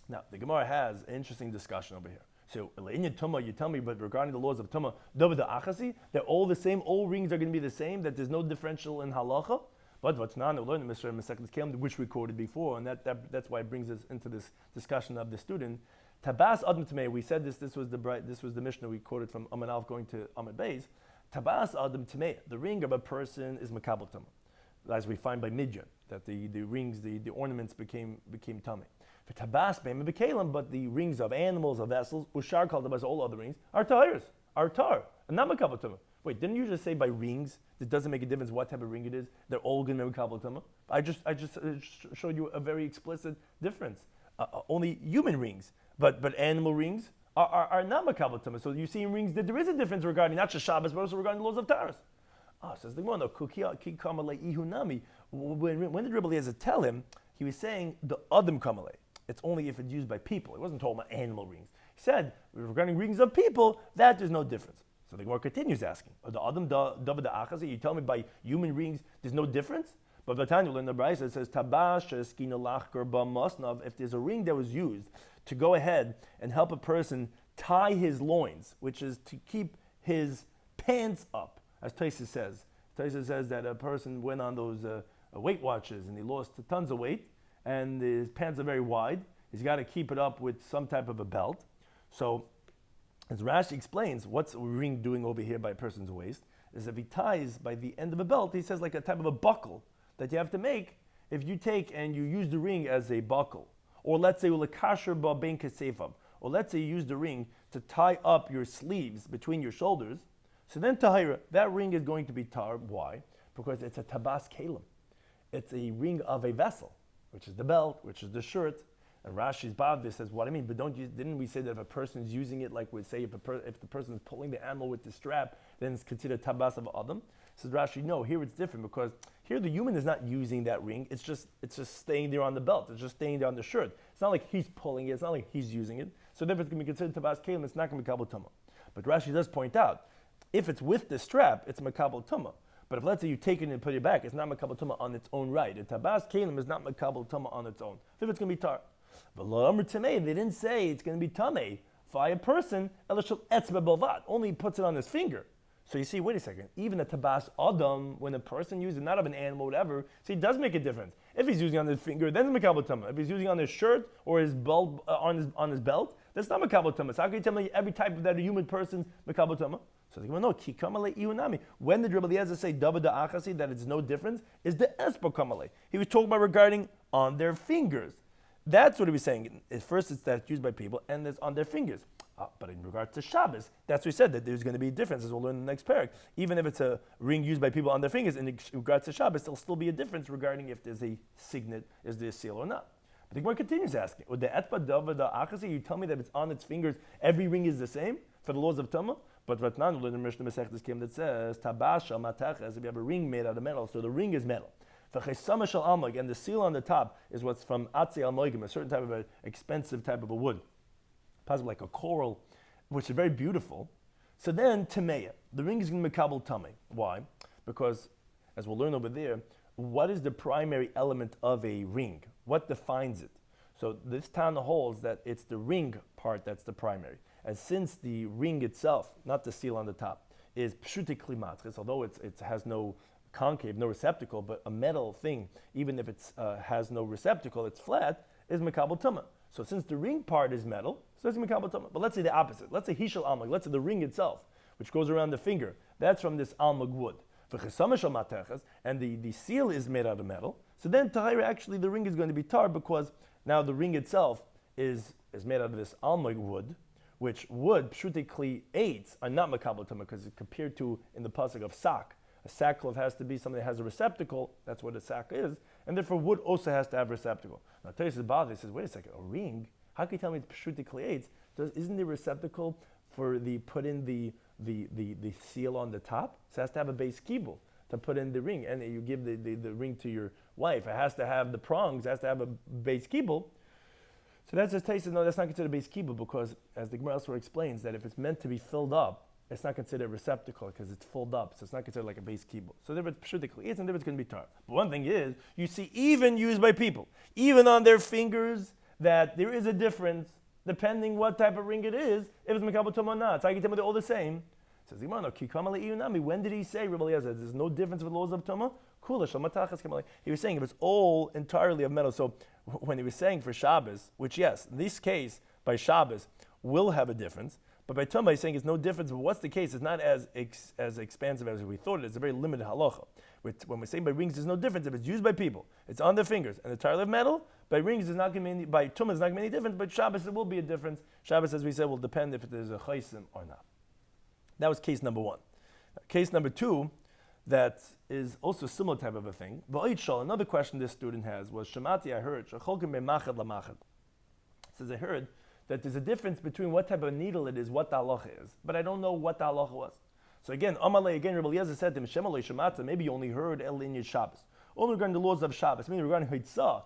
Now, the Gemara has an interesting discussion over here. So, in Tumah, you tell me, but regarding the laws of Tumah, Davada achasi, they're all the same. All rings are going to be the same. That there's no differential in halacha. But what's not learned in Mishnah Masechet Kelim, which we quoted before, and that's why it brings us into this discussion of the student. Tabas Adam Tamei. We said this was the Mishnah we quoted from Amid Alf going to Amid Beis. Tabas Adam Tamei. The ring of a person is Makabel Tumah, as we find by Midyan. that the rings, the ornaments became tummy. For tabas beim bekalim, but the rings of animals, of vessels, ushar called as all other rings, are tahirus, are tar, and not makabel tumah. Wait, didn't you just say by rings, it doesn't make a difference what type of ring it is, they're all going to be makabel tumah? I just showed you a very explicit difference. Only human rings, but animal rings are not makabel tumah. So you see in rings that there is a difference regarding not just Shabbos, but also regarding the laws of taras. Says the Gemara, no, when did Rabbi Eliezer tell him? He was saying the adam kamalei. It's only if it's used by people. He wasn't talking about animal rings. He said regarding rings of people, that there's no difference. So the Gemara continues asking, the adam david achasi. You tell me by human rings there's no difference? But Vatanya in the Brisa it says tabash skina lachker ba masnav. If there's a ring that was used to go ahead and help a person tie his loins, which is to keep his pants up. As Taisa says that a person went on those Weight Watchers and he lost tons of weight and his pants are very wide. He's got to keep it up with some type of a belt. So, as Rashi explains, what's a ring doing over here by a person's waist is if he ties by the end of a belt, he says like a type of a buckle that you have to make if you take and you use the ring as a buckle. Or let's say, or let's say you use the ring to tie up your sleeves between your shoulders. So then tahira, that ring is going to be tar. Why? Because it's a tabas kalim. It's a ring of a vessel, which is the belt, which is the shirt. And Rashi's Bavdi says, what I mean, but didn't we say that if a person is using it, like we say, if the person is pulling the animal with the strap, then it's considered tabas of Adam? Says Rashi, no, here it's different because here the human is not using that ring, it's just staying there on the belt, it's just staying there on the shirt. It's not like he's pulling it, it's not like he's using it. So therefore it's going to be considered tabas kalim, it's not going to be kabel tumah. But Rashi does point out, if it's with the strap, it's makabel tumah. But if let's say you take it and put it back, it's not makabel tumah on its own right. A tabas kalim is not makabel tumah on its own. If it's going to be tar. They didn't say it's going to be tameh by a person, only puts it on his finger. So you see, wait a second, even a tabas adam, when a person uses it, not of an animal, whatever, see, it does make a difference. If he's using it on his finger, then it's makabel tumah. If he's using it on his shirt or his belt, on his belt, that's not makabel tumah. So how can you tell me every type of that a human person makabel tumah? So they go, no, ki kamale iunami. When did Rabbi Eliezer say David achasi that it's no difference? Is the espo kamale. He was talking about regarding on their fingers. That's what he was saying. At first, it's that it's used by people, and it's on their fingers. But in regards to Shabbos, that's what he said, that there's going to be a difference, as we'll learn in the next parak. Even if it's a ring used by people on their fingers, in regards to Shabbos, there'll still be a difference regarding if there's a signet, is there a seal or not. But the Gemara continues asking, you tell me that it's on its fingers, every ring is the same for the laws of Tumah? But Ratnan learned in Mishnah Masechtas came that says, Tabasha matachas, if you have a ring made out of metal, so the ring is metal. And the seal on the top is what's from Atzi al-Moigim, a certain type of an expensive type of a wood, possibly like a coral, which is very beautiful. So then, Tameya, the ring is going to be Makabel Tameh. Why? Because, as we'll learn over there, what is the primary element of a ring? What defines it? So this Tana holds that it's the ring part that's the primary. And since the ring itself, not the seal on the top, is pshute klimatris, although it has no concave, no receptacle, but a metal thing, even if it has no receptacle, it's flat, is Makabel Tumah. So since the ring part is metal, so it's Makabel Tumah. But let's say the opposite. Let's say Hishal Almag. Let's say the ring itself, which goes around the finger, that's from this Almag wood. And the seal is made out of metal. So then Tahira, actually the ring is going to be tar because now the ring itself is made out of this Almag wood, which wood, pshutikli aids, are not Makabel Tumah because it's compared to in the pasuk of sak. A sackcloth has to be something that has a receptacle. That's what a sack is. And therefore, wood also has to have a receptacle. Now, Teres Bavli says, wait a second, a ring? How can you tell me it's Peshuti Kliates? Isn't the receptacle for put in the seal on the top? So it has to have a base kibble to put in the ring. And you give the ring to your wife. It has to have the prongs. It has to have a base kibble. So that's just Teres. No, that's not considered a base kibble because, as the Gemara elsewhere explains, that if it's meant to be filled up, it's not considered a receptacle because it's filled up, so it's not considered like a base kibble. So there it's pshutikli, and there it's going to be tar. But one thing is, you see, even used by people, even on their fingers, that there is a difference depending what type of ring it is, if it's makabel tumah or not. So I can tell you they're all the same. Says Imano, when did he say, Rabbi Eliezer, there's no difference with laws of tumah? He was saying it was all entirely of metal. So when he was saying for Shabbos, which yes, in this case, by Shabbos, will have a difference, But by Tumah, he's saying it's no difference. But what's the case? It's not as expansive as we thought it is. It's a very limited halacha. When we're saying by rings, there's no difference. If it's used by people, it's on their fingers, and the tile of metal, by rings is not going to be any, by Tumah is not going to be any difference. But Shabbos, there will be a difference. Shabbos, as we said, will depend if there's a chaysim or not. That was case number one. Case number two, that is also a similar type of a thing. Another question this student has was, Shemati, I heard, says I heard that there's a difference between what type of needle it is, what the halacha is, but I don't know what the halacha was. So again, Rabbi Eliezer said to him, Shemalei Shemata, maybe you only heard El Inyad Shabbos. Only regarding the laws of Shabbos, meaning regarding Hitzah,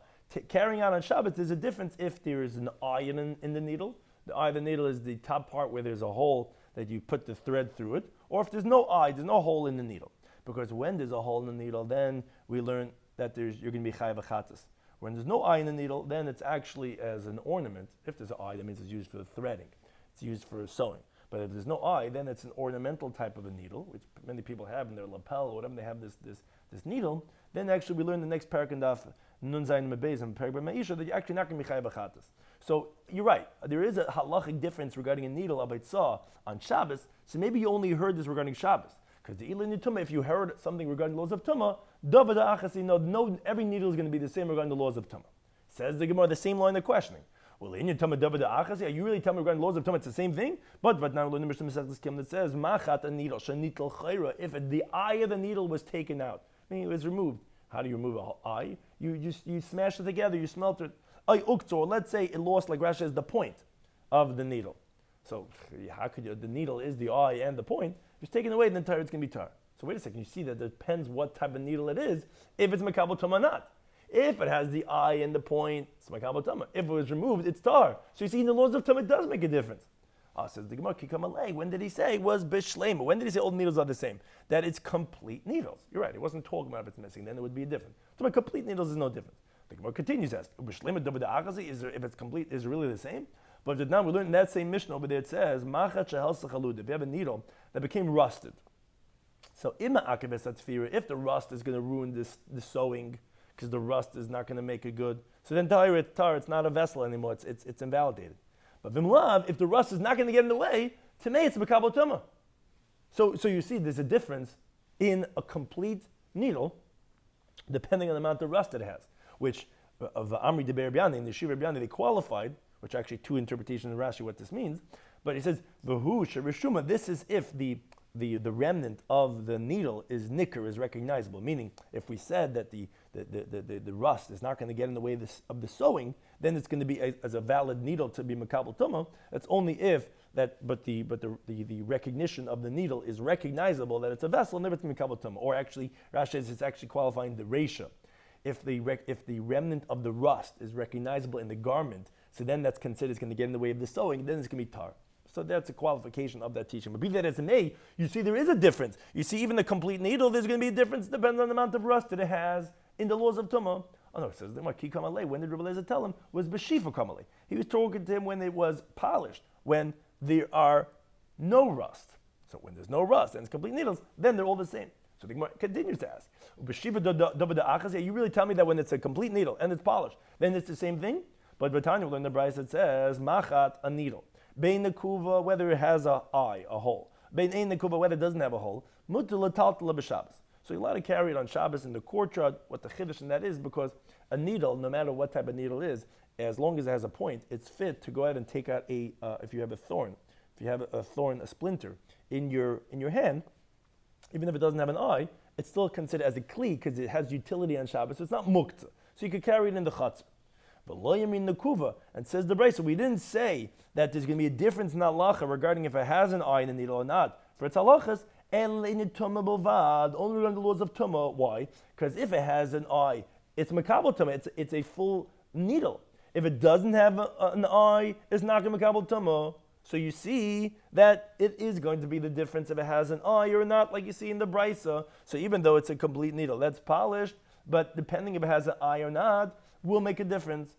carrying out on Shabbos, there's a difference if there is an eye in the needle. The eye of the needle is the top part where there's a hole that you put the thread through it, or if there's no eye, there's no hole in the needle. Because when there's a hole in the needle, then we learn that you're going to be chayav achatas. When there's no eye in the needle, then it's actually as an ornament. If there's an eye, that means it's used for threading. It's used for sewing. But if there's no eye, then it's an ornamental type of a needle, which many people have in their lapel or whatever. They have this needle. Then actually we learn the next parak in Daf Nun Zayin Mebez and parak Ma'isha that you're actually not going to be chayav achatas. So you're right. There is a halachic difference regarding a needle of Eitzah on Shabbos. So maybe you only heard this regarding Shabbos. Because the Ilin Tumah, if you heard something regarding the laws of Tumah, no, every needle is going to be the same regarding the laws of Tumah. Says the Gemara, the same line of questioning. Well, in your Tumah, are you really telling me regarding the laws of Tumah, it's the same thing? But now the Mishnah that says, Machat a needle, shanitel chayra, if the eye of the needle was taken out, meaning it was removed. How do you remove an eye? You smash it together, you smelt it. Let's say it lost, like Rashi says, the point of the needle. So how could you? The needle is the eye and the point. If it's taken away, then tar, it's going to be tar. So wait a second. You see that it depends what type of needle it is. If it's makabel tumah or not. If it has the eye and the point, it's makabel tumah. If it was removed, it's tar. So you see, in the laws of tumah, it does make a difference. Says the Gemara, Kikamalei. When did he say it was bishleima? When did he say all the needles are the same? That it's complete needles. You're right. He wasn't talking about if it's missing. Then it would be different. So my complete needles is no different. The Gemara continues to ask, if it's complete, is it really the same? But now we learn in that same Mishnah over there, it says, if you have a needle that became rusted. So if the rust is going to ruin the sewing, because the rust is not going to make it good, so then tar, it's not a vessel anymore, it's invalidated. But if the rust is not going to get in the way, to me it's makabel tumah. So you see there's a difference in a complete needle, depending on the amount of rust it has, which of the Amri de Berbiani and the Shiur Berbiani, they qualified, which are actually two interpretations of Rashi what this means. But he says, V'hu sherishuma, this is if the remnant of the needle is nicker, is recognizable. Meaning, if we said that the rust is not going to get in the way of the sewing, then it's going to be as a valid needle to be makabel tumah. That's only if but the recognition of the needle is recognizable that it's a vessel, never to be makabel tumah. Or actually, Rashi says it's actually qualifying the reisha. If the remnant of the rust is recognizable in the garment, so then that's considered it's going to get in the way of the sewing, then it's going to be tar. So that's a qualification of that teaching. But be that as it may, you see there is a difference. You see even the complete needle, there's going to be a difference depending on the amount of rust that it has in the laws of Tumah. Oh no, it says, when did Rabbi Eliezer tell him? Was B'shifa Kamalei. He was talking to him when it was polished, when there are no rust. So when there's no rust and it's complete needles, then they're all the same. So the Gemara continues to ask, you really tell me that when it's a complete needle and it's polished, then it's the same thing? But Batanya will learn the Bryce that says, Machat, a needle. Bein Nekuva, whether it has an eye, a hole. Bein Ein Nekuva, whether it doesn't have a hole. Mutter l'taltala b'Shabbos. So you're allowed to carry it on Shabbos in the courtyard. What the chiddush in that is, because a needle, no matter what type of needle it is, as long as it has a point, it's fit to go ahead and take out if you have a thorn, a splinter in your hand, even if it doesn't have an eye, it's still considered as a kli because it has utility on Shabbos. So it's not muktzah. So you could carry it in the chatzar. But lo yamin nekuva, and says the Brayso, we didn't say that there's going to be a difference in halacha regarding if it has an eye in the needle or not. For its halachas, el in tumah bovad, only regarding the laws of tumah. Why? Because if it has an eye, it's makabel tumah. It's a full needle. If it doesn't have an eye, it's not going to makabel tumah. So you see that it is going to be the difference if it has an eye or not, like you see in the Brisa. So even though it's a complete needle that's polished, but depending if it has an eye or not, will make a difference.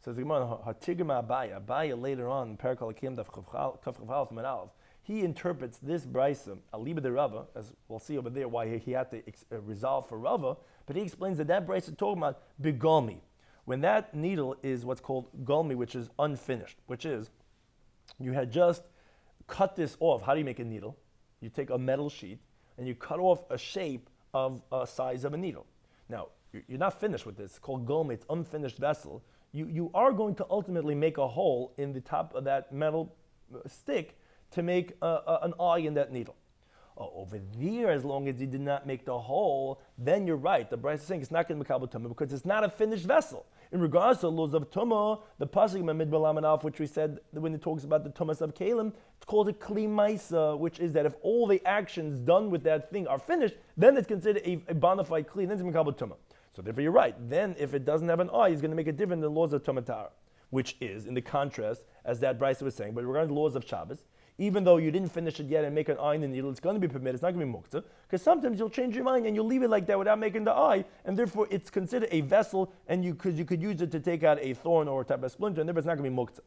Says the Gemara, Hatigma Abaya later on in Parakal Akim Daf Chav Aleph, he interprets this Brisa, Aliba de Rava, as we'll see over there why he had to resolve for Rava, but he explains that Brisa talking about Begolmi. When that needle is what's called Golmi, which is unfinished, which is you had just cut this off. How do you make a needle? You take a metal sheet and you cut off a shape of a size of a needle. Now, you're not finished with this. It's called gome. It's unfinished vessel. You are going to ultimately make a hole in the top of that metal stick to make an eye in that needle. Over there, as long as you did not make the hole, then you're right. The Bryce is saying it's not going to be Makabel Tumah because it's not a finished vessel. In regards to the laws of Tumah, the Pasuk in Midbar Lamed Aleph, which we said when it talks about the Tumas of Kalim, it's called a Kli Maisa, which is that if all the actions done with that thing are finished, then it's considered a bona fide Kli, then it's Makabel Tumah. So therefore you're right. Then if it doesn't have an eye, it's going to make it different than the laws of Tumah Tahara, which is in the contrast, as that Bryce was saying, but regarding the laws of Shabbos, even though you didn't finish it yet and make an eye in the needle, it's going to be permitted, it's not going to be muktzah, because sometimes you'll change your mind and you'll leave it like that without making the eye, and therefore it's considered a vessel, and you could use it to take out a thorn or a type of splinter, and therefore it's not going to be muktzah.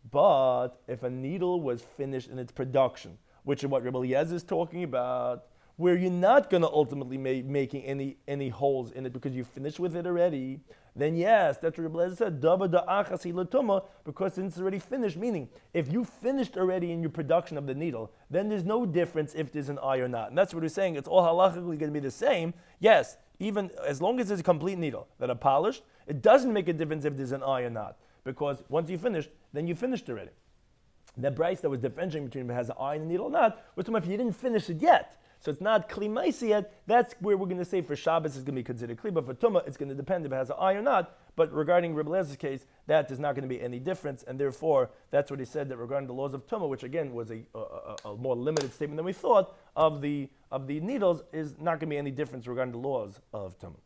But if a needle was finished in its production, which is what Rabbi Eliezer is talking about, where you're not going to ultimately making any holes in it because you finished with it already, then yes, that's what Rabbi Eliezer said, Dava da'achas hi l'tumah, because since it's already finished, meaning if you finished already in your production of the needle, then there's no difference if there's an eye or not. And that's what we're saying, it's all halachically going to be the same. Yes, even as long as it's a complete needle that are polished, it doesn't make a difference if there's an eye or not, because once you finished, then you finished already. That Bryce that was differentiating between if it has an eye in the needle or not, was talking about if you didn't finish it yet. So it's not Kli Maisi yet. That's where we're going to say for Shabbos it's going to be considered Kli, but for Tumah it's going to depend if it has an eye or not. But regarding Rabbi Eliezer case, that is not going to be any difference, and therefore that's what he said that regarding the laws of Tumah, which again was a more limited statement than we thought of the needles, is not going to be any difference regarding the laws of Tumah.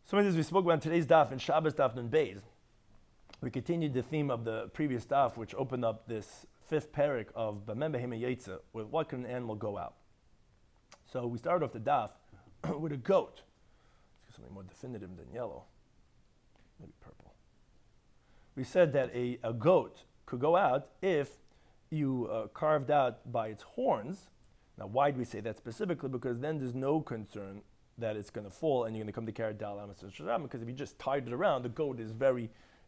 So as we spoke about today's daf in Shabbos Daf Nun Beis, we continued the theme of the previous daf, which opened up this fifth parak of B'mem Behema Yetza, with what can an animal go out. So we started off the daf with a goat. Let's get something more definitive than yellow. Maybe purple. We said that a goat could go out if you carved out by its horns. Now, why do we say that specifically? Because then there's no concern that it's going to fall and you're going to come to carry Dal Amasar, because if you just tied it around, the goat is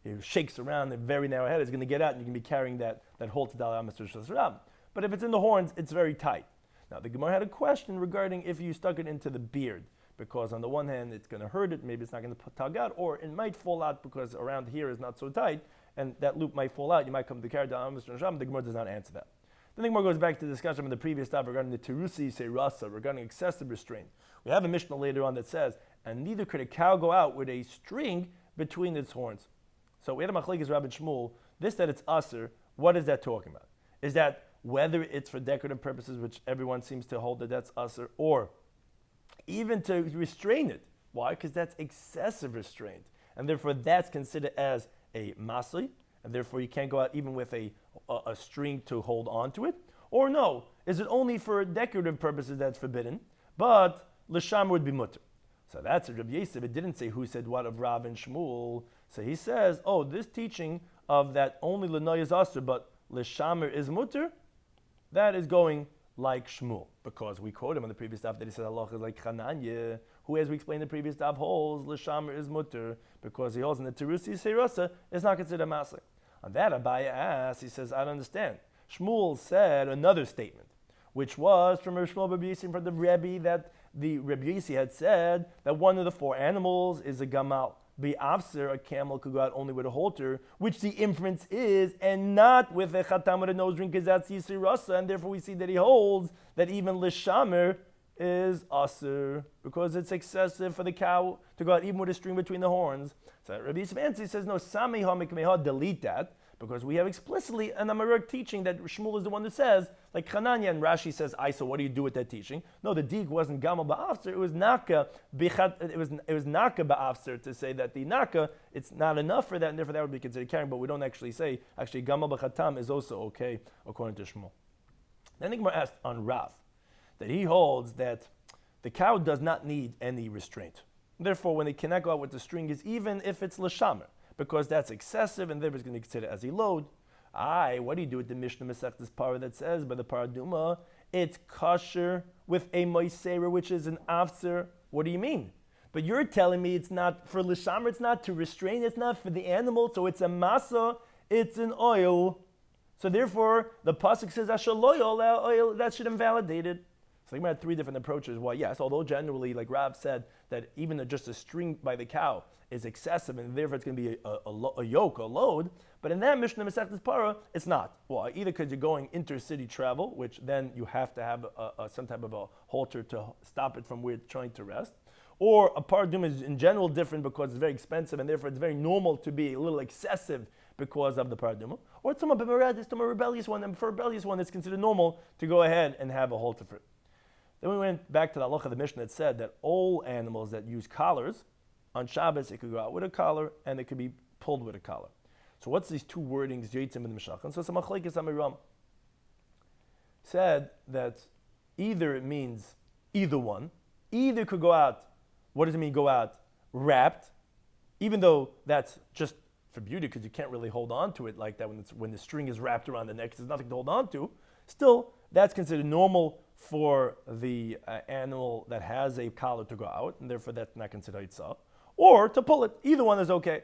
it shakes around, the very narrow head is going to get out and you can be carrying that whole to Dal Amasar. But if it's in the horns, it's very tight. Now, the Gemara had a question regarding if you stuck it into the beard, because on the one hand, it's going to hurt it, maybe it's not going to tug out, or it might fall out because around here is not so tight, and that loop might fall out. You might come to carry down Mr. Sham. The Gemara does not answer that. Then the Gemara goes back to the discussion in the previous stuff regarding the Terusi Seirasa, regarding excessive restraint. We have a Mishnah later on that says, and neither could a cow go out with a string between its horns. So we had a machlekes Rabbi Shmuel, this that it's aser, what is that talking about? Is that whether it's for decorative purposes, which everyone seems to hold that that's aser, or even to restrain it. Why? Because that's excessive restraint. And therefore that's considered as a masli, and therefore you can't go out even with a string to hold on to it. Or no, is it only for decorative purposes that's forbidden, but l'sham would be mutter. So that's a Rabbi Yosef. It didn't say who said what of Rav and Shmuel. So he says, this teaching of that only l'noy is aser, but l'shamer is mutter, that is going like Shmuel, because we quote him on the previous daf that he said Allah is like Chananya, who, as we explained in the previous daf, holds l'shamer is mutter, because he holds in the Terusi Seirasa is not considered maslik. On that, Abaye asks, he says, I don't understand. Shmuel said another statement, which was from Shmuel Rabbi Yossi, from the Rebbe, that the Rabbi Yossi had said that one of the four animals is a gamal. Be afser, a camel could go out only with a halter, which the inference is, and not with a chatam with a nose ring, because that's Yisir Rasa, and therefore we see that he holds that even lishamer is aser, because it's excessive for the cow to go out even with a string between the horns. So Rabbi Yisrael says, no, Sami HaMikmeha, delete that, because we have explicitly an Amaruk teaching that Shmuel is the one that says, like Chananya, and Rashi says, so what do you do with that teaching? No, the dig wasn't Gamal Ba'afser, it was Naka it was Naka Ba'afser to say that the Naka, it's not enough for that, and therefore that would be considered carrying, but we don't actually say, Gamal Ba'chatam is also okay, according to Shmuel. Then the Gemara asked on Rav, that he holds that the cow does not need any restraint. Therefore, when they cannot go out with the string, is even if it's l'shamer, because that's excessive, and therefore it's going to be considered as a load. What do you do with the Mishnah Masechtas Parah that says by the Paraduma, it's kosher with a moisera, which is an afser? What do you mean? But you're telling me it's not for l'shamer, it's not to restrain, it's not for the animal, so it's a masa, it's an oil. So therefore, the pasuk says asher lo yola oil, that should invalidate it. So we had three different approaches. Why, yes, although generally, like Rav said, that even just a string by the cow is excessive, and therefore it's going to be a yoke, a load. But in that Mishnah Masechtas Para, it's not. Well, either because you're going intercity travel, which then you have to have some type of a halter to stop it from where it's trying to rest, or a paraduma is in general different because it's very expensive, and therefore it's very normal to be a little excessive because of the paraduma, or it's some rebellious one, and for a rebellious one, it's considered normal to go ahead and have a halter for it. Then we went back to the halacha of the Mishnah that said that all animals that use collars, on Shabbos it could go out with a collar and it could be pulled with a collar. So what's these two wordings, Yotzim and Meshachan? So it's a machlekes amiram. Said that either it means either one, either could go out, what does it mean go out? Wrapped, even though that's just for beauty because you can't really hold on to it like that when the string is wrapped around the neck, there's nothing to hold on to. Still, that's considered normal for the animal that has a collar to go out, and therefore that's not considered Yitzah. Or to pull it. Either one is okay.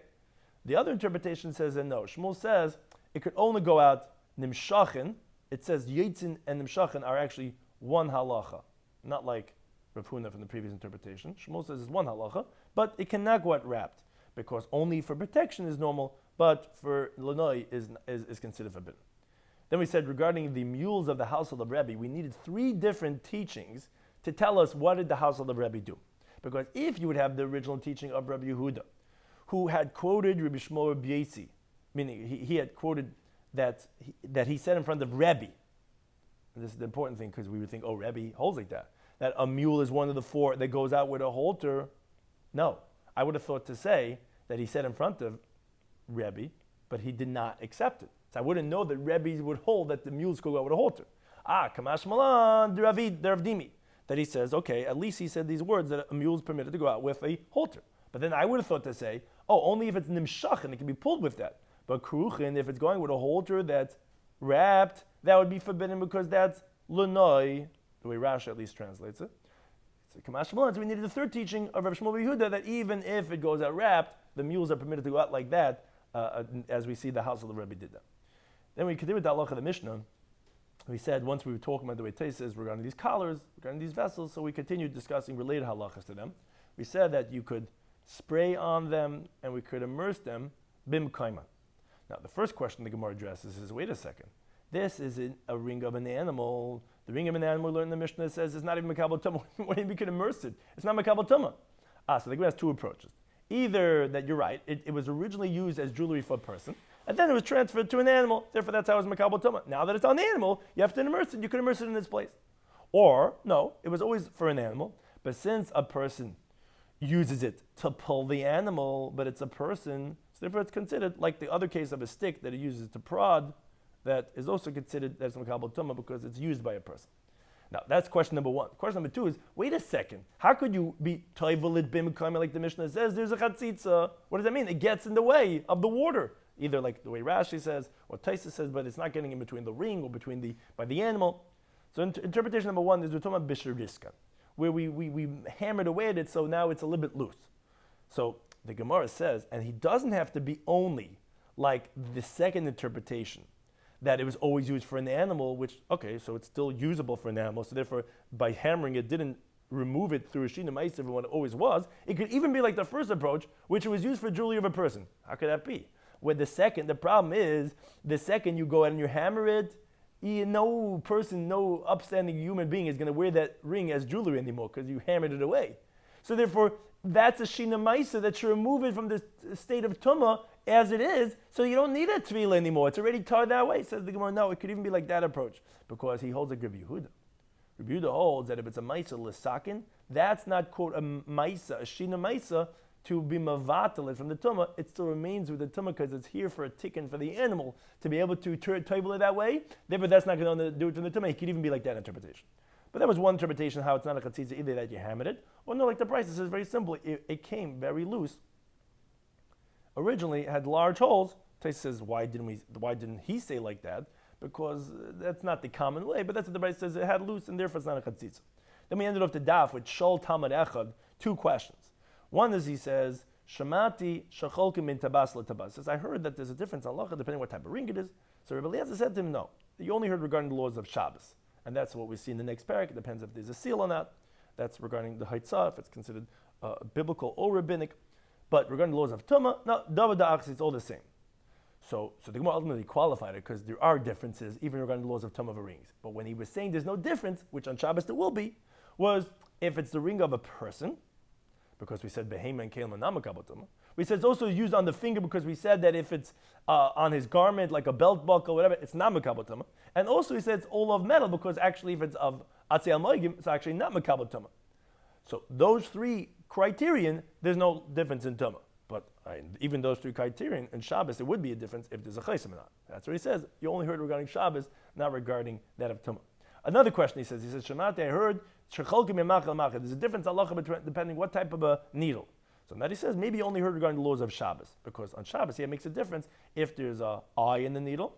The other interpretation says that no. Shmuel says it could only go out nimshachin. It says Yitzin and nimshachin are actually one halacha. Not like Rav Huna from the previous interpretation. Shmuel says it's one halacha, but it cannot go out wrapped, because only for protection is normal, but for lanoi is considered forbidden. Then we said regarding the mules of the household of Rebbe, we needed three different teachings to tell us what did the household of Rebbe do. Because if you would have the original teaching of Rabbi Yehuda, who had quoted Rabbi Shmuel Biesi, meaning he had quoted that he said in front of Rebbe, and this is the important thing because we would think, oh, Rebbe holds like that a mule is one of the four that goes out with a halter. No, I would have thought to say that he said in front of Rebbe, but he did not accept it. So I wouldn't know that Rebbe would hold that the mules could go out with a halter. Kamash Malan, Dravdimi. That he says, okay, at least he said these words that a mule is permitted to go out with a halter. But then I would have thought to say, oh, only if it's nimshach and it can be pulled with that. But kruchin, if it's going with a halter that's wrapped, that would be forbidden because that's lunoi, the way Rashi at least translates it. So Kamash Malan, so we needed the third teaching of Rabbi Shmuel Yehuda that even if it goes out wrapped, the mules are permitted to go out like that, as we see the house of the Rebbe did that. Then we continue with the halacha of the Mishnah. We said once we were talking about the way Tais says regarding these collars, regarding these vessels, so we continued discussing related halachas to them. We said that you could spray on them and we could immerse them bim kaima. Now the first question the Gemara addresses is, wait a second, this is a ring of an animal. The ring of an animal we learned in the Mishnah says it's not even makabel tumah. What do you mean we could immerse it? It's not makabel tumah. So the Gemara has two approaches. Either that you're right, it was originally used as jewelry for a person, and then it was transferred to an animal, therefore that's how it was makabel tumah. Now that it's on the animal, you have to immerse it, you can immerse it in its place. Or, no, it was always for an animal, but since a person uses it to pull the animal, but it's a person, so therefore it's considered like the other case of a stick that it uses to prod, that is also considered as makabel tumah because it's used by a person. Now, that's question number one. Question number two is, wait a second, how could you be toivelit bim kaima like the Mishnah says, there's a chatzitza? What does that mean? It gets in the way of the water. Either like the way Rashi says, or Taisa says, but it's not getting in between the ring or by the animal. So interpretation number one is we're talking about bishariska, where we hammered away at it, so now it's a little bit loose. So the Gemara says, and he doesn't have to be only like the second interpretation, that it was always used for an animal, which, okay, so it's still usable for an animal, so therefore by hammering it didn't remove it through a shina ma'aser from what it always was. It could even be like the first approach, which was used for jewelry of a person. How could that be? With the second, the problem is, the second you go out and you hammer it, no person, no upstanding human being is going to wear that ring as jewelry anymore because you hammered it away. So therefore, that's a shina ma'aser that should remove it from the state of tumah as it is, so you don't need a tefillah anymore. It's already tarred that way. Says the Gemara, no, it could even be like that approach because he holds like Rabbi Yehuda. Rabbi Yehuda holds that if it's a ma'aser l'sakin, that's not quote a ma'aser, a shina ma'aser, to be mavatal from the tumah. It still remains with the tumah because it's here for a tikkun for the animal to be able to table it that way. Therefore, that's not going to do it from the tumah. It could even be like that interpretation. But that was one interpretation how it's not a chatzitza, either that you hammered it, or no, like the price says very simply, it came very loose. Originally, it had large holes. Taisa says, why didn't he say like that? Because that's not the common way, but that's what the Brayta says, it had loose, and therefore it's not a chatzitza. Then we ended off the daf with Shol Tamad Echad, two questions. One is he says, Shamati shacholkim min tabas letabas. Says, I heard that there's a difference in halacha depending what type of ring it is. So Rabbi Eliezer said to him, no. You only heard regarding the laws of Shabbos. And that's what we see in the next parak. It depends if there's a seal or not. That's regarding the haitzah, if it's considered biblical or rabbinic. But regarding the laws of Tumah, no, David Da'achs, it's all the same. So the Gemara ultimately qualified it because there are differences even regarding the laws of Tumah of rings. But when he was saying there's no difference, which on Shabbos there will be, was if it's the ring of a person, because we said behema and kelim and namakabel Tumah. We said it's also used on the finger because we said that if it's on his garment, like a belt buckle, whatever, it's not makabel Tumah. And also he said it's all of metal because actually if it's of atzei al-moigim, it's actually not makabel Tumah. So those three criterion, there's no difference in Tumah. But even those three criterion in Shabbos, there would be a difference if there's a chaysim or not. That's what he says. You only heard regarding Shabbos, not regarding that of Tumah. Another question he says, Shemati, I heard, there's a difference halacha depending what type of a needle. So now he says, maybe you only heard regarding the laws of Shabbos, because on Shabbos, it makes a difference if there's an eye in the needle,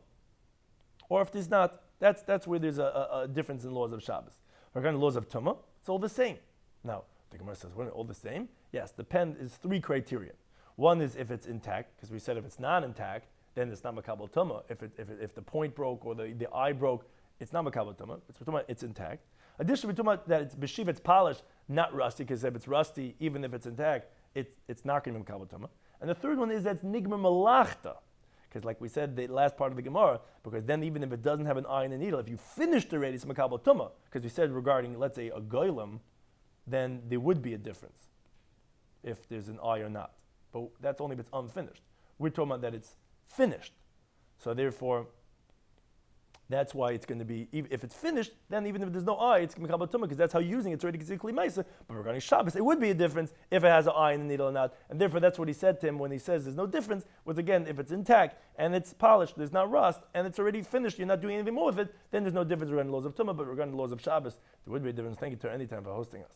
or if there's not. That's where there's a difference in laws of Shabbos. Regarding the laws of Tumah, it's all the same. Now, the Gemara says, when all the same? Yes, the pen is three criteria. One is if it's intact, because we said if it's not intact, then it's not makabel Tumah. If the point broke or the eye broke, it's not makabel Tumah. It's intact. Additionally, we're talking about that it's beshiv, it's polished, not rusty, because if it's rusty, even if it's intact, it's not going to be makabel Tumah. And the third one is that it's nigma malachta, because like we said, the last part of the Gemara, because then even if it doesn't have an eye in the needle, if you finished already, it's makabel Tumah, because we said regarding, let's say, a goylem, then there would be a difference if there's an eye or not. But that's only if it's unfinished. We're talking about that it's finished. So therefore, that's why it's going to be, if it's finished, then even if there's no eye, it's going to be makabel Tumah, because that's how you're using it. It's already considered kli ma'aser. But regarding Shabbos, it would be a difference if it has an eye in the needle or not. And therefore, that's what he said to him when he says there's no difference. Was again, if it's intact and it's polished, there's not rust, and it's already finished, you're not doing anything more with it, then there's no difference regarding the laws of Tumah. But regarding the laws of Shabbos, there would be a difference. Thank you to anytime for hosting us.